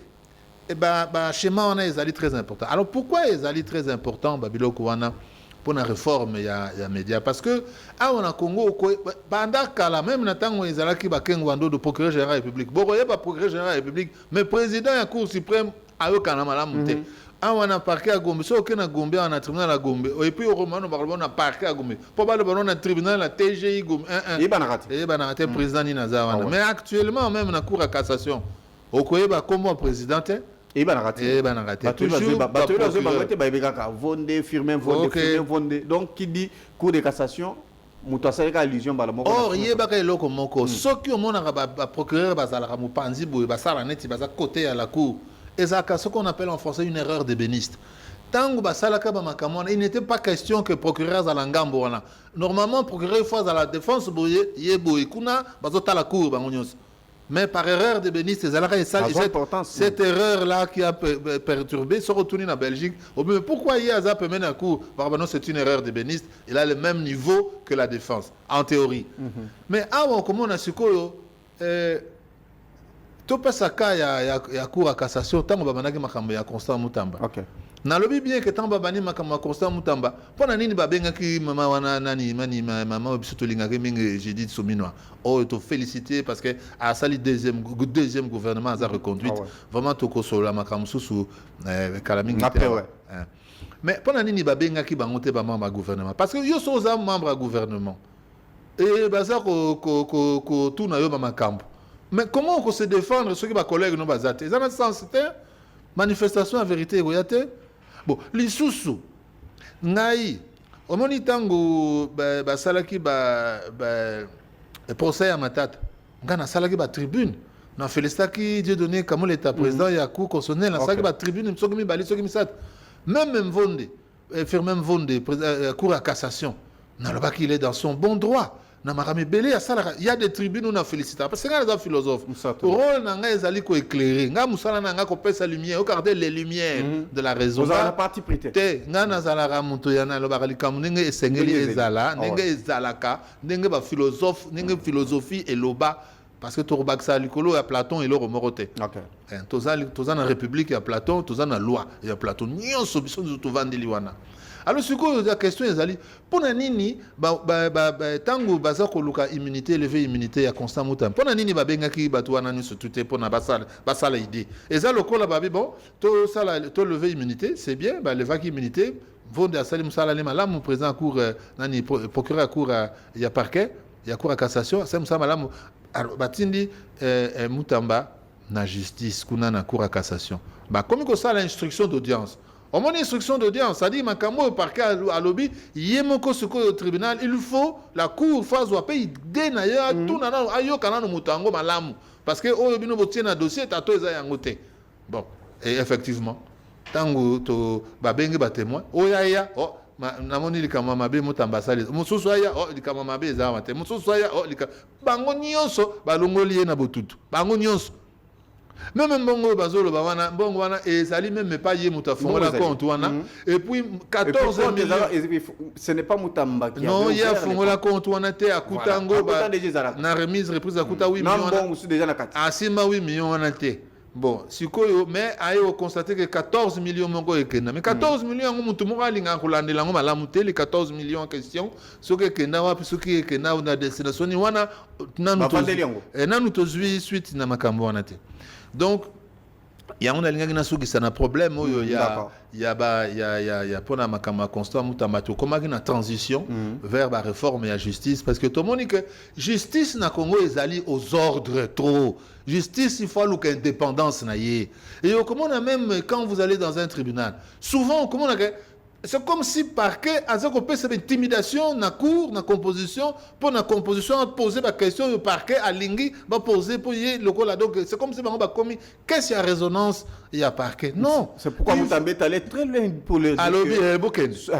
chez moi, on a très important. Alors pourquoi les très important, Babilo Kouana? Pour la réforme, il y a médias. Parce que, on a Congo, même Natango Ezalaki Bakengwando, le procureur général de la République, Boroye, pas procureur général de la République, mais président de la Cour suprême, à eux, Kanamala Mouté. On a parquet à Gombe, sauf qu'on a Gombe, on a tribunal à Gombe. Et puis au Roman, on a parquet à Gombe. Probablement, on a tribunal à TGI Gombe 1-1. Et Banarate. Président Ninazawana. Mais actuellement, même dans la Cour à cassation, au Koyeba, comme président, et ben raté. Toujours donc qui dit cour de cassation mutasaka allusion bala moko. Or yeba ka eloko moko soki omona ba procureur bazala mu panzi boye basala neti baza côté à la cour ezaka ce qu'on appelle en français une erreur d'ébéniste. Tango basala ka ba makamona il n'était pas question que procureur za ngambo wana. Normalement procureur fois à la défense boye yebo ikuna bazota la cour bangonyos. Mais par erreur de Bénis, cette erreur-là qui a perturbé, se retourne en Belgique. Mais pourquoi Yaza peut mener un coup? C'est une erreur de Bénis. Il a le même niveau que la défense, en théorie. Mais avant, comme on a su que tout ça, il y a cour à cassation, tant que il y a Constant Moutamba. Nalobi bien que tant babani makama Constant Moutamba pona nini babenga ki mama wana nani mama obisutolinga ke mingi j'ai dit sominwa oh te féliciter parce que a sali deuxième gouvernement a reconduite vraiment toko sola makamsusu kalamingi mais pona nini babenga ki bangote ba membre gouvernement parce que yo so za membre gouvernement et baza ko tout na yo ba makambo mais comment on se défendre ceux qui ba collègues no bazate ça n'a sens c'était manifestation en vérité goyate. Bon, les sous ngai omoni tango salaki procès à Matata ngana salaki ba tribune na félicitaki Dieu donné comme l'état président ya cour constitutionnelle na salaki ba tribune msoki bali soki misat même Mvonde cour à cassation na loba qu'il est dans son bon droit na makambo ebele asalaka. Il y a des tribunes où on a félicité parce que nga eza philosophe rôle na nga ezali ko éclairer nga musala na nga ko pesa lumière regarder les lumières de la raison. Vous avez la partie prête te nga nazalaka moto ya na lobaka likambo ndenge esengeli ezala ndenge ezalaka ndenge ba philosophe ndenge philosophie eloba parce que torobakisa likolo ya Platon eloko moko te. Toza na république ya Platon toza na loi ya Platon nyonso biso tovandeli wana. Alors sikoyo la question ezali pona nini tango baza koluka immunité lever immunité ya Constant Mutamba pona nini babengaki bato wana nyonso tuté pona basala idée eza lokola babi bon to lever immunité c'est bien levaki immunité vonde asali musala le malamu président cour nani procureur à cour ya parquet ya cour à cassation c'est musala malamu batindi Mutamba na justice kuna na cour à cassation comme ko sala instruction d'audience. Au moins instruction d'audience, ça dit makambo au parquet à lobby, yemoko suko au tribunal, il faut la cour phase ou paye denaya tout nana ayo kana no mutango malamu parce que oyo bino botie na dossier tato eza yangote. Bon, et effectivement, tango to babenge ba témoin, oyaya oh namoni likama mabe Mutamba sali. Mususu aya oh likama mabe eza mate. Mususu aya oh likama bango nyonso balongoli na botutu. Bango nyonso même bongo bazolo bawana bongo wana et sali même pas yé mutafongola compte wana et puis 14 ce n'est pas Mutamba qui non il y a fongola compte wana te akutango na remise reprise akuta 8 millions non bon déjà na kati asima 8 millions wana te bon sikoyo mais ayo constater que 14 millions mongo ekenda mais 14 millions ngo mutu moko alinga kolandela ngo malamu te les 14 millions en question soki ekenda wapi soki ekenda na destination ni wana nanu tozwi suite na makambo wana te. Donc il y a un problème il y a pour la Constant Mutamba comment une transition vers la réforme et la justice parce que tout le monde dit que justice na Congo est allée aux ordres trop justice il faut l'indépendance na yé et comment on a même quand vous allez dans un tribunal souvent comment on a c'est comme si parquet a cette intimidation na cour na composition pour la composition poser la question au parquet à lingi va poser pour y le là donc c'est comme si on va commis qu'est-ce qu'il y a résonance il y a parquet non c'est pourquoi vous t'embêtez aller très loin pour le alors Bokende ce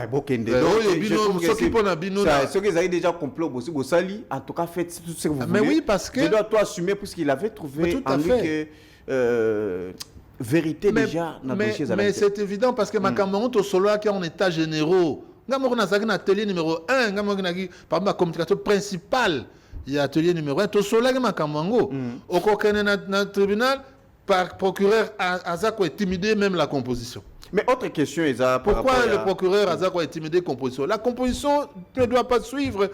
que vous avez déjà complot aussi vous sali en tout cas faites tout ce que vous voulez mais oui parce que je dois toi assumer puisqu'il avait trouvé en lui que vérité déjà dans mais c'est évident parce que ma camarade au solo qui est en état généraux ngamoko na zaki na atelier numéro 1 ngamoko na ki par ma communicateur principal il y a atelier numéro 1 to solo ki makamango au kokene na tribunal par procureur azako intimider même la composition. Mais autre question, Isa, pourquoi le procureur Azako a intimidé composition? La composition ne doit pas suivre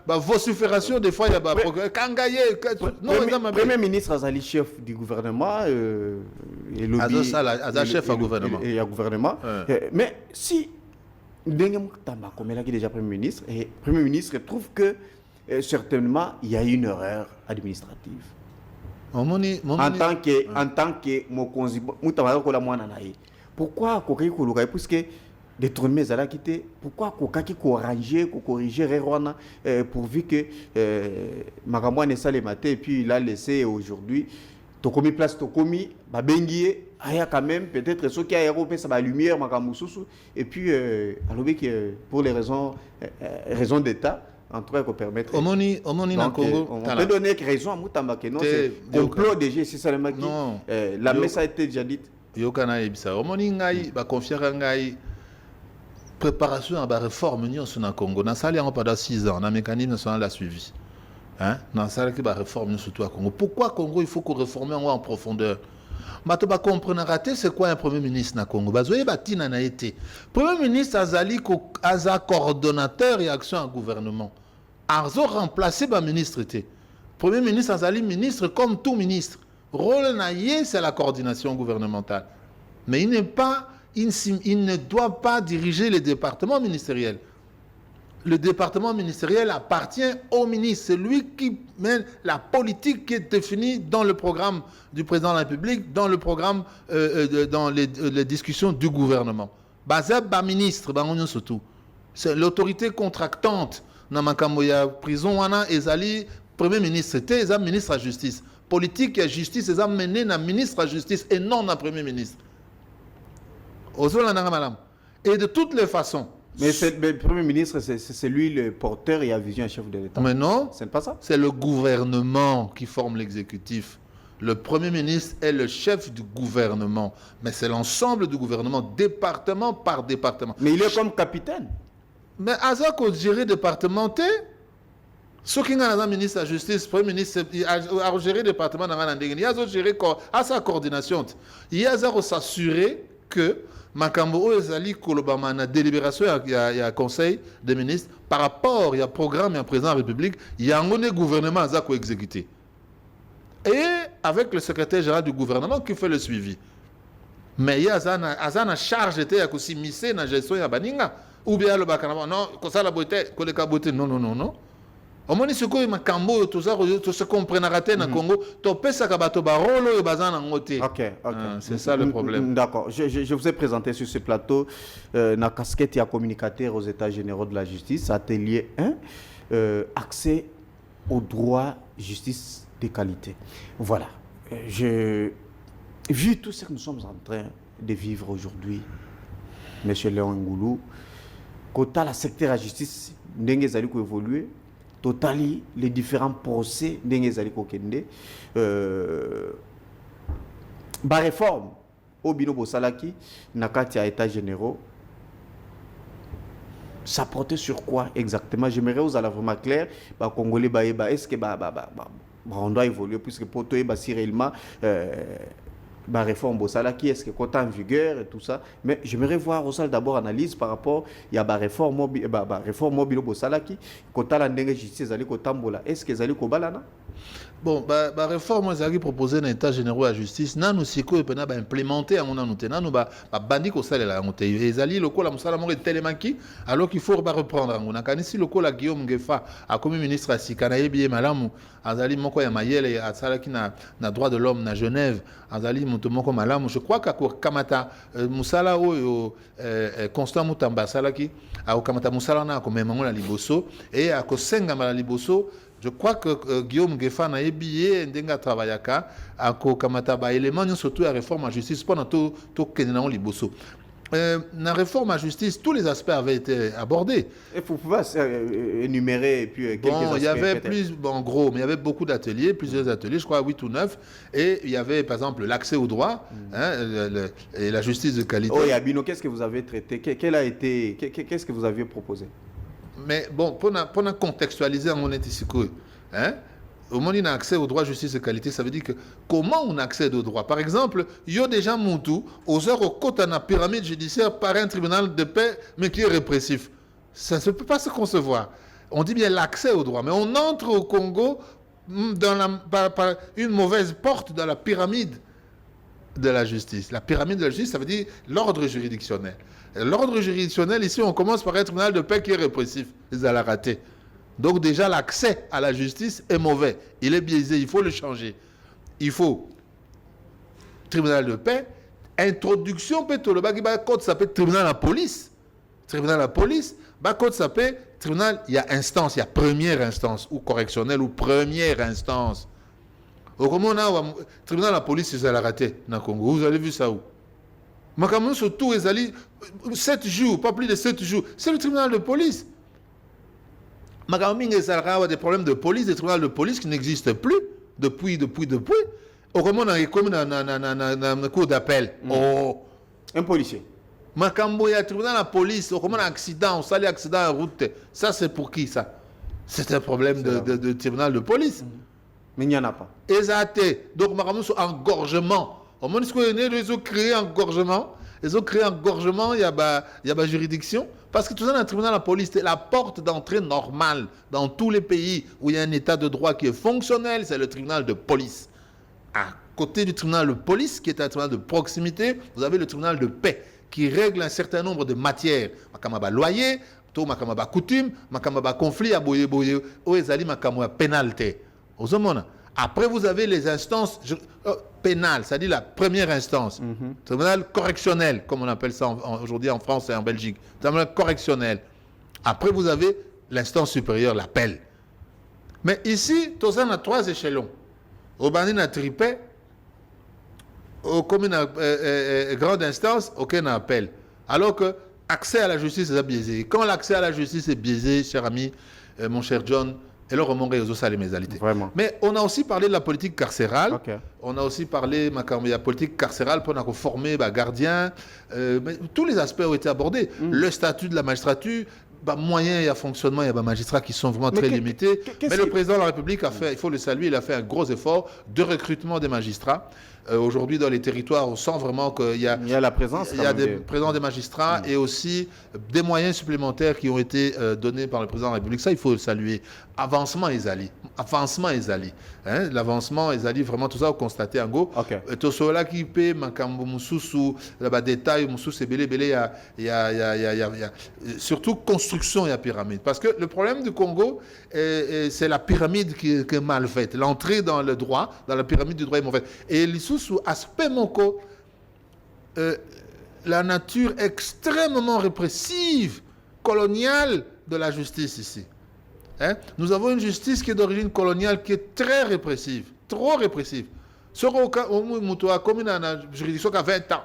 vocifération des fois il y a procureur Kangaye Premier ministre Azali chef du gouvernement et le chef du gouvernement et le gouvernement mais si Ndenge Mutamba comme là qui est déjà premier ministre et premier ministre trouve que certainement il y a une erreur administrative en tant que Mokonzi Mutamba ko la mwana na ye. Pourquoi Kokai Kolukai puisque des tournées à la quitter pourquoi Kokaki ko ranger ko corriger Rwanda pourvu que Makamwa ne sale maté et puis il a laissé aujourd'hui Tokomi place Tokomi babengié aya quand même peut-être ce qui a européen ça va lumière Makamususu et puis alobi que pour les raisons d'état en tout cas qu'on permettre Omoni na Congo on peut donner raison à Mutamba que non c'est complot déjà c'est seulement qui la messe a été déjà dite yokana ebisa omoni ngai ba confiera ngai préparation à la réforme nyonso na Congo na sali yango pendant 6 ans na mécanisme national la suivi hein na sali ki ba réforme surtout à Congo pourquoi Congo il faut qu'on réformer en profondeur mato ba comprendre raté c'est quoi un premier ministre na Congo bazoye batina na été premier ministre azali ko aza coordonnateur et action en gouvernement arzo remplacer ba ministre té premier ministre azali ministre comme tout ministre. Rôle naïe, c'est la coordination gouvernementale. Mais il ne doit pas diriger le département ministériel. Le département ministériel appartient au ministre. C'est lui qui mène la politique qui est définie dans le programme du président de la République, dans le programme, dans les discussions du gouvernement. Bazab, ba ministre, ba on surtout. C'est l'autorité contractante. Namakamboya prison wana ezali premier ministre, c'était ministre de la justice. Politique et justice, c'est amené na ministre de la justice et non na premier ministre. Et de toutes les façons, Mais le Premier ministre, c'est lui le porteur et la vision chef de l'État. Mais non, C'est pas ça. c'est le gouvernement qui forme l'exécutif. Le Premier ministre est le chef du gouvernement, mais c'est l'ensemble du gouvernement, département par département. Mais il est comme capitaine. Mais Azak au gérer départementé, ceux qui ont un ministre de la justice, Premier ministre, il a géré le département dans un il a géré à sa coordination. Il a s'assurer que Makambo Ezali Kolobama na délibération il y a conseil des ministres par rapport il y a programme il y a président de la République il y a un gouvernement Azak exécuté. Et avec le secrétaire général du gouvernement qui fait le suivi. Mais il y a une charge était aussi missée dans la gestion de Baninga. Ou bien le Bakanaba, non, comme ça la beauté, non. Au moins, ce que Makambo, tout ça, tout ce qu'on prenne à rater dans le Congo, tu peux ça kabato barolo et bazan en côté. Ok. C'est ça le problème. D'accord. Je vous ai présenté sur ce plateau la casquette et à communicateur aux États généraux de la justice, atelier 1, accès au droit, justice de qualité. Voilà. Vu tout ce que nous sommes en train de vivre aujourd'hui, M. Léon Ngoulou, quand la secteur de la justice n'a pas évolué, totali les différents procès n'engezali kokende ba réforme au bino bosalaki nakati à état généraux ça portait sur quoi exactement? J'aimerais vous aller vraiment clair ba congolais ba est-ce que on doit évoluer puisque pour toi si réellement la réforme Bossalaki, est-ce que est en vigueur et tout ça. Mais j'aimerais voir aussi d'abord analyse par rapport à la réforme mobile Bossalaki, quand la justice est-ce que zali kobalana? Bon, la réforme qui proposée dans l'État général de la justice, nous avons implémenté à mon annoté, nous avons bandi ko sale la annoté. Et zali le ko la musala mo telemaki, alors qu'il faut reprendre. On a kanisi le ko la Guillaume Ngefa, a comme ministre à Sikana yebi malamu, azali moko ya mayele a salaki na droit de l'homme na Genève, azali moko malamu. Je crois qu'à kamata musala o Constant Mutamba salaki, a kamata musala na ko memango la liboso et a ko senga mala liboso. Je crois que Guillaume Ngefa n'a ébié ndenga travaillaka à kamata ba élément surtout la réforme en justice pendant tout kenan liboso. La réforme en justice, tous les aspects avaient été abordés. Et vous pouvez énumérer puis quelques aspects. Il y avait en gros, mais il y avait beaucoup d'ateliers, plusieurs ateliers, je crois 8 ou 9, et il y avait par exemple l'accès au droit et la justice de qualité. Oh, et Abino, qu'est-ce que vous avez traité? Qu'est-ce que vous aviez proposé? Mais bon, pour contextualiser en honnête ici, au moment où on a accès au droit, justice et qualité, ça veut dire que comment on accède au droit? Par exemple, il y a déjà Moutou, aux heures au côté de la pyramide judiciaire par un tribunal de paix, mais qui est répressif. Ça ne peut pas se concevoir. On dit bien l'accès au droit, mais on entre au Congo par une mauvaise porte dans la pyramide de la justice. La pyramide de la justice, ça veut dire l'ordre juridictionnel. L'ordre juridictionnel, ici, on commence par un tribunal de paix qui est répressif. Ils allaient rater. Donc déjà, l'accès à la justice est mauvais. Il est biaisé, il faut le changer. Il faut tribunal de paix, introduction, le code s'appelle tribunal de la police. Tribunal de la police, le code s'appelle tribunal, il y a instance, il y a première instance, ou correctionnelle, ou première instance. Au comment on a tribunal de la police, ils allaient rater dans le Congo. Vous avez vu ça où? Makamun surtout, ils allaient 7 jours, pas plus de 7 jours. C'est le tribunal de police. Magaming et Salra a des problèmes de police, des tribunaux de police qui n'existent plus depuis. Au comment on a comme dans cour d'appel. Oh. Un policier. Makambo, il y a tribunal de la police, au comment on a accident, on sali accident en route. Ça, c'est pour qui ça? C'est un problème de tribunal de police. Mais il n'y en a pas. Exact. Donc, Makambo, c'est engorgement. Au moment où ils ont créé engorgement, il y a juridiction. Parce que tout ça dans le tribunal de la police, c'est la porte d'entrée normale dans tous les pays où il y a un état de droit qui est fonctionnel, c'est le tribunal de police. À côté du tribunal de police, qui est un tribunal de proximité, vous avez le tribunal de paix, qui règle un certain nombre de matières. Makamaba loyer, makamaba coutume, makamaba conflit, aboye, oezali makamaba pénalité. Après, vous avez les instances pénales, c'est-à-dire la première instance. Tribunal correctionnel, comme on appelle ça aujourd'hui en France et en Belgique. Tribunal correctionnel. Après, vous avez l'instance supérieure, l'appel. Mais ici, tout ça, on a 3 échelons. Au Bani, on a tripé. Au commune, grande instance, aucun appel. Alors que accès à la justice est biaisé. Et quand l'accès à la justice est biaisé, cher ami, mon cher John, et là, on Vraiment. Mais on a aussi parlé de la politique carcérale. Ok. On a aussi parlé de la politique carcérale pour former gardiens. Mais tous les aspects ont été abordés. Le statut de la magistrature, moyens et fonctionnement, il y a des magistrats qui sont vraiment très limités. Mais le président de la République a fait, il faut le saluer, il a fait un gros effort de recrutement des magistrats. Aujourd'hui, dans les territoires, on sent vraiment qu'il y a la présence. Il y a des présents des magistrats et aussi des moyens supplémentaires qui ont été donnés par le président de la République. Ça, il faut le saluer. Avancement Ezali. Avancement Ezali. Hein? L'avancement Ezali, vraiment, tout ça, vous constatez en go. Tout cela qui paie, Makambo Moussoussou, là-bas, détail, Moussou, c'est belé, il y a surtout construction, il y a pyramide. Parce que le problème du Congo, c'est la pyramide qui est mal faite. L'entrée dans le droit, dans la pyramide du droit est mauvaise. Et sous aspect moko, la nature extrêmement répressive, coloniale de la justice ici. Hein? Nous avons une justice qui est d'origine coloniale, qui est très répressive, trop répressive. Ce comme une juridiction qui a 20 ans,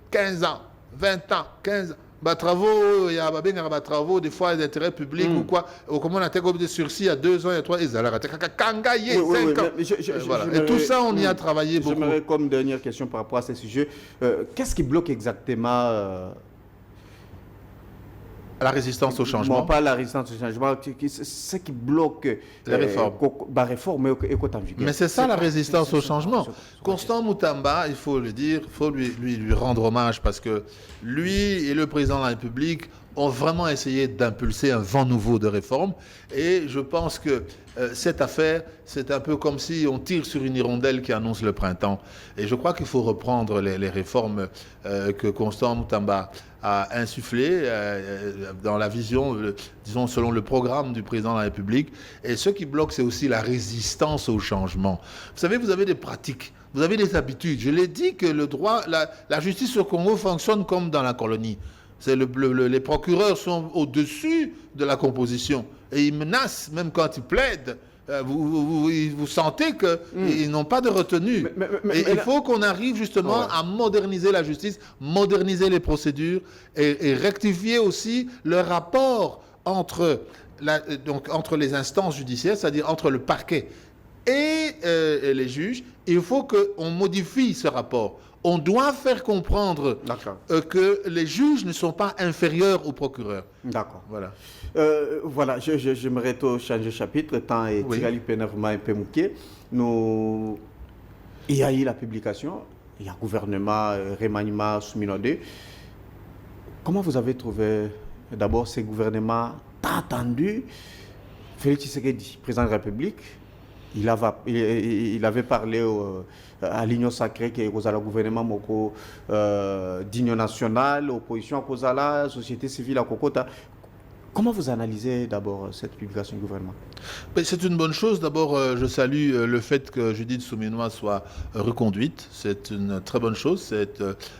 15 ans, 20 ans, 15 ans. Travaux, il y a des travaux, des fois d'intérêt public ou quoi. Comment on a été de sursis il y a 2 ans, il y a 3 ans, ils allaient kangaye, 5 ans. Et tout ça, on y a travaillé beaucoup. J'aimerais comme dernière question par rapport à ces sujets. Qu'est-ce qui bloque exactement la résistance au changement? Non, pas la résistance au changement. Ce qui bloque la réforme. La réforme et mais c'est ça la résistance au changement. Constant Moutamba, il faut le dire, il faut lui rendre hommage parce que lui et le président de la République ont vraiment essayé d'impulser un vent nouveau de réforme. Et je pense que cette affaire, c'est un peu comme si on tire sur une hirondelle qui annonce le printemps. Et je crois qu'il faut reprendre les réformes que Constant Moutamba a insufflées dans la vision, disons, selon le programme du président de la République. Et ce qui bloque, c'est aussi la résistance au changement. Vous savez, vous avez des pratiques, vous avez des habitudes. Je l'ai dit que le droit, la justice au Congo fonctionne comme dans la colonie. Les procureurs sont au-dessus de la composition. Et ils menacent, même quand ils plaident. Vous sentez qu'ils n'ont pas de retenue. Et il faut qu'on arrive justement à moderniser la justice, moderniser les procédures et rectifier aussi le rapport entre les instances judiciaires, c'est-à-dire entre le parquet et les juges. Il faut qu'on modifie ce rapport. On doit faire comprendre que les juges ne sont pas inférieurs aux procureurs. D'accord. Voilà. Voilà, j'aimerais changer de chapitre, tant et Tigali Penerma et Pemouké. Il y a eu la publication, il y a le gouvernement remaniement Souminodé. Comment vous avez trouvé d'abord ces gouvernements tant attendus? Félix Tshisekedi, président de la République, il avait parlé à l'Union sacrée qui est le gouvernement d'Union nationale, opposition à la société civile à Kokota. Comment vous analysez d'abord cette publication du gouvernement? C'est une bonne chose. D'abord, je salue le fait que Judith Souminois soit reconduite. C'est une très bonne chose. C'est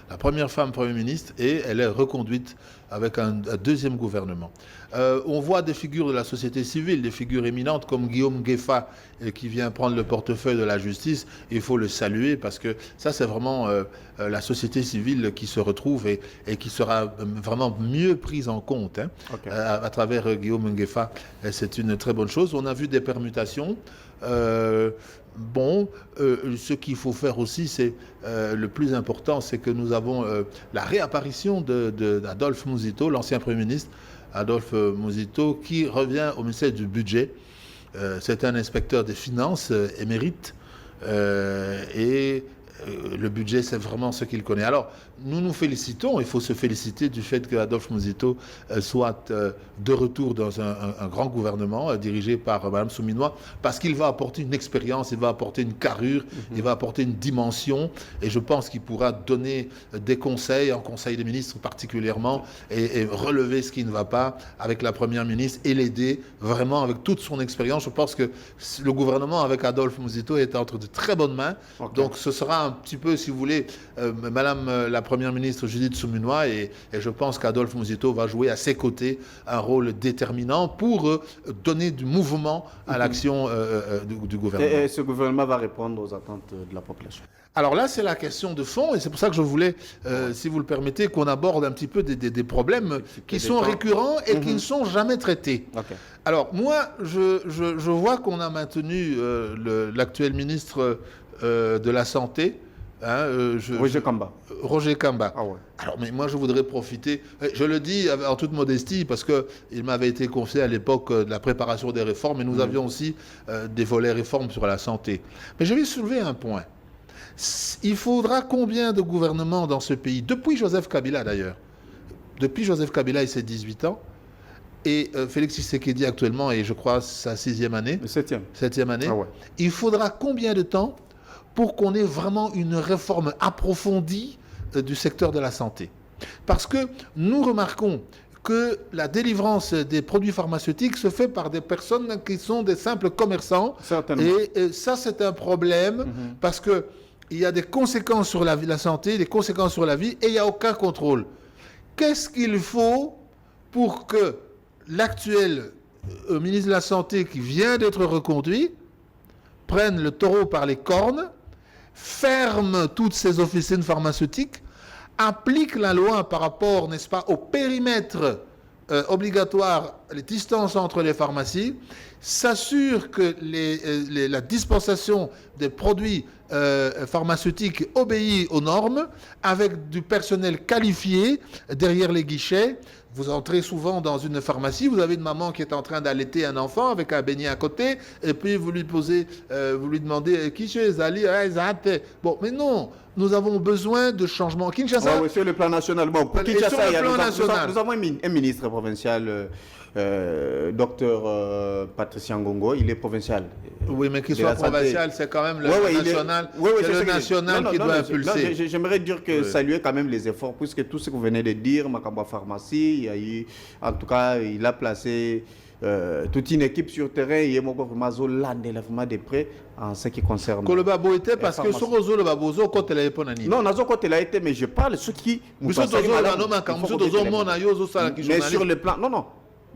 la première femme Premier ministre et elle est reconduite avec un deuxième gouvernement. On voit des figures de la société civile, des figures éminentes comme Guillaume Gueffa qui vient prendre le portefeuille de la justice. Il faut le saluer parce que ça, c'est vraiment la société civile qui se retrouve et qui sera vraiment mieux prise en compte à travers Guillaume Gueffa. C'est une très bonne chose. On a vu des permutations. Ce qu'il faut faire aussi, c'est le plus important, c'est que nous avons la réapparition d'Adolphe Mouzito, l'ancien Premier ministre, Adolphe Mouzito, qui revient au ministère du Budget. C'est un inspecteur des finances émérite et le budget, c'est vraiment ce qu'il connaît. Alors, nous nous félicitons, il faut se féliciter du fait que Adolphe Mouzito soit de retour dans un grand gouvernement dirigé par Mme Souminois, parce qu'il va apporter une expérience, il va apporter une carrure, il va apporter une dimension, et je pense qu'il pourra donner des conseils, en Conseil des ministres particulièrement, et relever ce qui ne va pas avec la Première ministre et l'aider vraiment avec toute son expérience. Je pense que le gouvernement avec Adolphe Mouzito est entre de très bonnes mains, donc ce sera un petit peu, si vous voulez, Madame la Première ministre Judith Suminwa, et je pense qu'Adolphe Muzito va jouer à ses côtés un rôle déterminant pour donner du mouvement à l'action du gouvernement. Et ce gouvernement va répondre aux attentes de la population. Alors là, c'est la question de fond, et c'est pour ça que je voulais, si vous le permettez, qu'on aborde un petit peu des problèmes qui sont récurrents et qui ne sont jamais traités. Okay. Alors moi, je vois qu'on a maintenu l'actuel ministre de la Santé, Roger Kamba. Roger Kamba. Ah ouais. Alors, mais moi, je voudrais profiter, je le dis en toute modestie, parce qu'il m'avait été confié à l'époque de la préparation des réformes, et nous avions aussi des volets réformes sur la santé. Mais je vais soulever un point. Il faudra combien de gouvernements dans ce pays, depuis Joseph Kabila d'ailleurs, depuis Joseph Kabila et ses 18 ans, et Félix Tshisekedi actuellement, et je crois sa 6e année. Le 7e. 7e année. Ah ouais. Il faudra combien de temps pour qu'on ait vraiment une réforme approfondie du secteur de la santé? Parce que nous remarquons que la délivrance des produits pharmaceutiques se fait par des personnes qui sont des simples commerçants. Certainement. Et ça, c'est un problème parce que il y a des conséquences sur la santé, des conséquences sur la vie, et il n'y a aucun contrôle. Qu'est-ce qu'il faut pour que l'actuel ministre de la Santé, qui vient d'être reconduit, prenne le taureau par les cornes, ferme toutes ces officines pharmaceutiques, applique la loi par rapport, n'est-ce pas, au périmètre obligatoire, les distances entre les pharmacies, s'assure que la dispensation des produits pharmaceutiques obéit aux normes, avec du personnel qualifié derrière les guichets. Vous entrez souvent dans une pharmacie, vous avez une maman qui est en train d'allaiter un enfant avec un beignet à côté, et puis vous lui demandez qui c'est Ali. Bon, mais non, nous avons besoin de changements. Kinshasa. Oui, sur le plan national. Bon, pour Kinshasa, sur le plan national. Nous avons un ministre provincial, docteur Patricia Ngongo, il est provincial. Oui, mais qu'il soit provincial, c'est quand même le national, c'est le national qui doit impulser. J'aimerais dire que saluer quand même les efforts, puisque tout ce que vous venez de dire, Makamba Pharmacie, il y a eu, en tout cas, il a placé toute une équipe sur terrain, il y a vraiment des prêts en ce qui concerne. Que le babo était parce que sur le babozo quand elle a été ponani. Non, nazo quand elle a été, mais je parle de ceux qui. Mais sur le plan, non.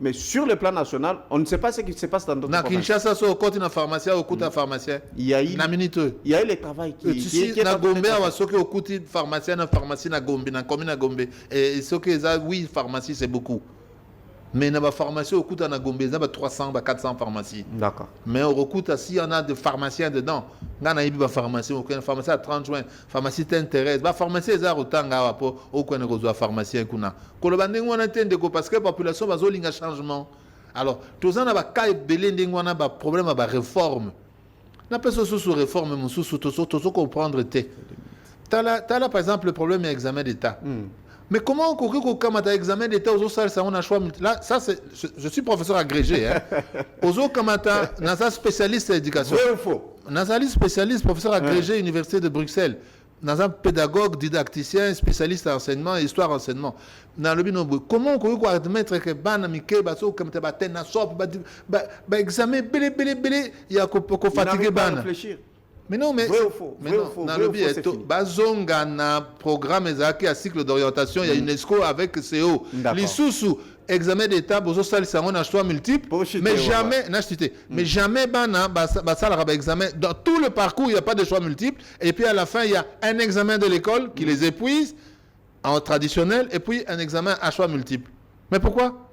Mais sur le plan national, on ne sait pas ce qui se passe dans d'autres provinces. Kinshasa, sur le côté de la pharmacie, au côté de la pharmacie. Il y a eu le travail qui est na Gombe, à ce au côté de pharmacie, na pharmacie na Gombe, na commune na Gombe. Et ce que ça, oui, pharmacie, c'est beaucoup. Mais dans la pharmacie, au côté de Gombe, il y a 300, 400 pharmacies. D'accord. Mais au côté, s'il y en a des pharmaciens dedans, il y a une pharmacie, une pharmacie à 30 juin, pharmacie t'intéresse. La pharmacie, il y a autant de pharmaciens. Parce que la population a un changement. Alors, tout ça, il y a un problème de réforme. La personne sous réforme, il faut comprendre. Tu as là, par exemple, le problème de l'examen d'État. Mais comment on quand examen d'État aux autres ça on a choix là ça c'est je suis professeur agrégé hein aux autres kamata nasa spécialiste d'éducation nasa spécialiste professeur agrégé université de Bruxelles nasa pédagogue didacticien spécialiste en enseignement et histoire enseignement dans le binobo comment on peut admettre que bana mike baso comme te baten na sop ba examen belé il y a ko fatigué bana. Mais non, mais dans le biais, bazonga na programme ezaki à cycle d'orientation, il y a UNESCO avec CO. Les sous examen d'état, bozo sal sango na choix multiple, mais jamais na chité. Mais jamais bana ça la examen dans tout le parcours, il n'y a pas de choix multiple et puis à la fin, il y a un examen de l'école qui les épuise en traditionnel et puis un examen à choix multiple. Mais pourquoi?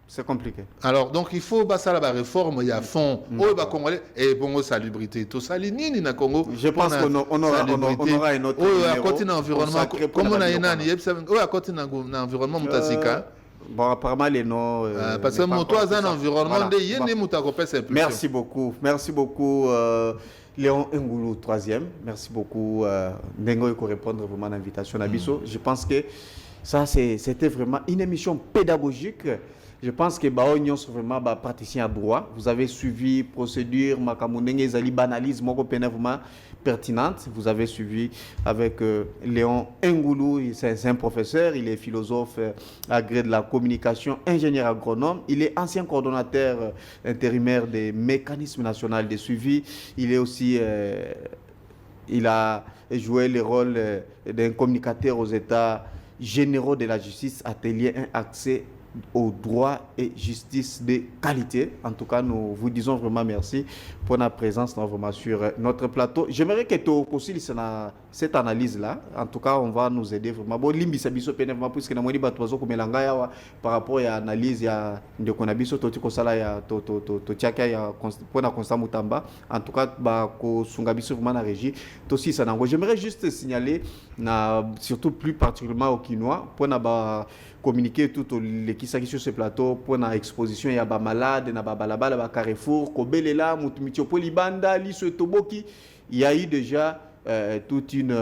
C'est compliqué. Alors, donc, il faut passer à la réforme, il y a fond. Congolais, et bon, salubrité, tout ça, ni na Congo. Je pense qu'on aura un autre numéro. À côté de l'environnement, comme on a à côté de l'environnement, bon, apparemment, les noms. Parce que mon toit, c'est un environnement, il y a des moutagopes, c'est plus. Merci beaucoup. Léon Ngoulou, 3e. Merci beaucoup. Nengo, il faut répondre vraiment à l'invitation à Bisso. Je pense que ça, c'était vraiment une émission pédagogique. Je pense que Baognon sont vraiment praticiens à droit. Vous avez suivi procédure, Makamounenge, Zali banalise, vraiment pertinente. Vous avez suivi avec Léon Ngoulou, c'est un professeur, il est philosophe agrégé de la communication, ingénieur agronome. Il est ancien coordonnateur intérimaire des mécanismes nationaux de suivi. Il est aussi Il a joué le rôle d'un communicateur aux États généraux de la justice, atelier un accès au droit et justice de qualité. En tout cas, nous vous disons vraiment merci pour la présence vraiment sur notre plateau. J'aimerais que tu aussi cette analyse-là. En tout cas, on va nous aider vraiment. Bon, limbi sabiso vraiment puisque na mwini batwazo kumelanga ya par rapport à l'analyse ya de konabiso toti kosala ya to tiaka ya pour na Constant Mutamba. En tout cas, ba ko sungabiso vraiment na régie. Tosi sanango. J'aimerais juste signaler surtout plus particulièrement au Quinois pour na ba communiquer tout l'équipe sur ce plateau pour une exposition il y a ba malade na ba balabala ba Carrefour Kobelela Mutumitiopo Libanda Liso Toboki. Il y a eu déjà toute une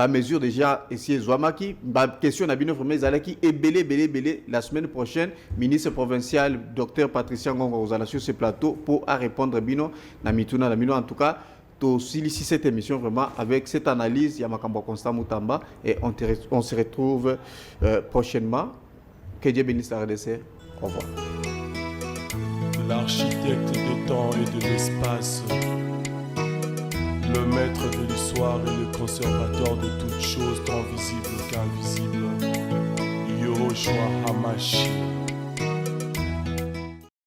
mesure déjà ici Zouamaki question na bino vraiment zalaki et belé la semaine prochaine ministre provincial Dr Patricia Ngongo aux sur ce plateau pour répondre bino na mituna na bino. En tout cas aussi cette émission vraiment avec cette analyse Yamakambo Constant Mutamba et on se retrouve prochainement. Que Dieu bénisse la RDC. Au revoir. L'architecte des temps et de l'espace, le maître de l'histoire et le conservateur de toutes choses tant visibles qu'invisibles, Yahushua Hamashi.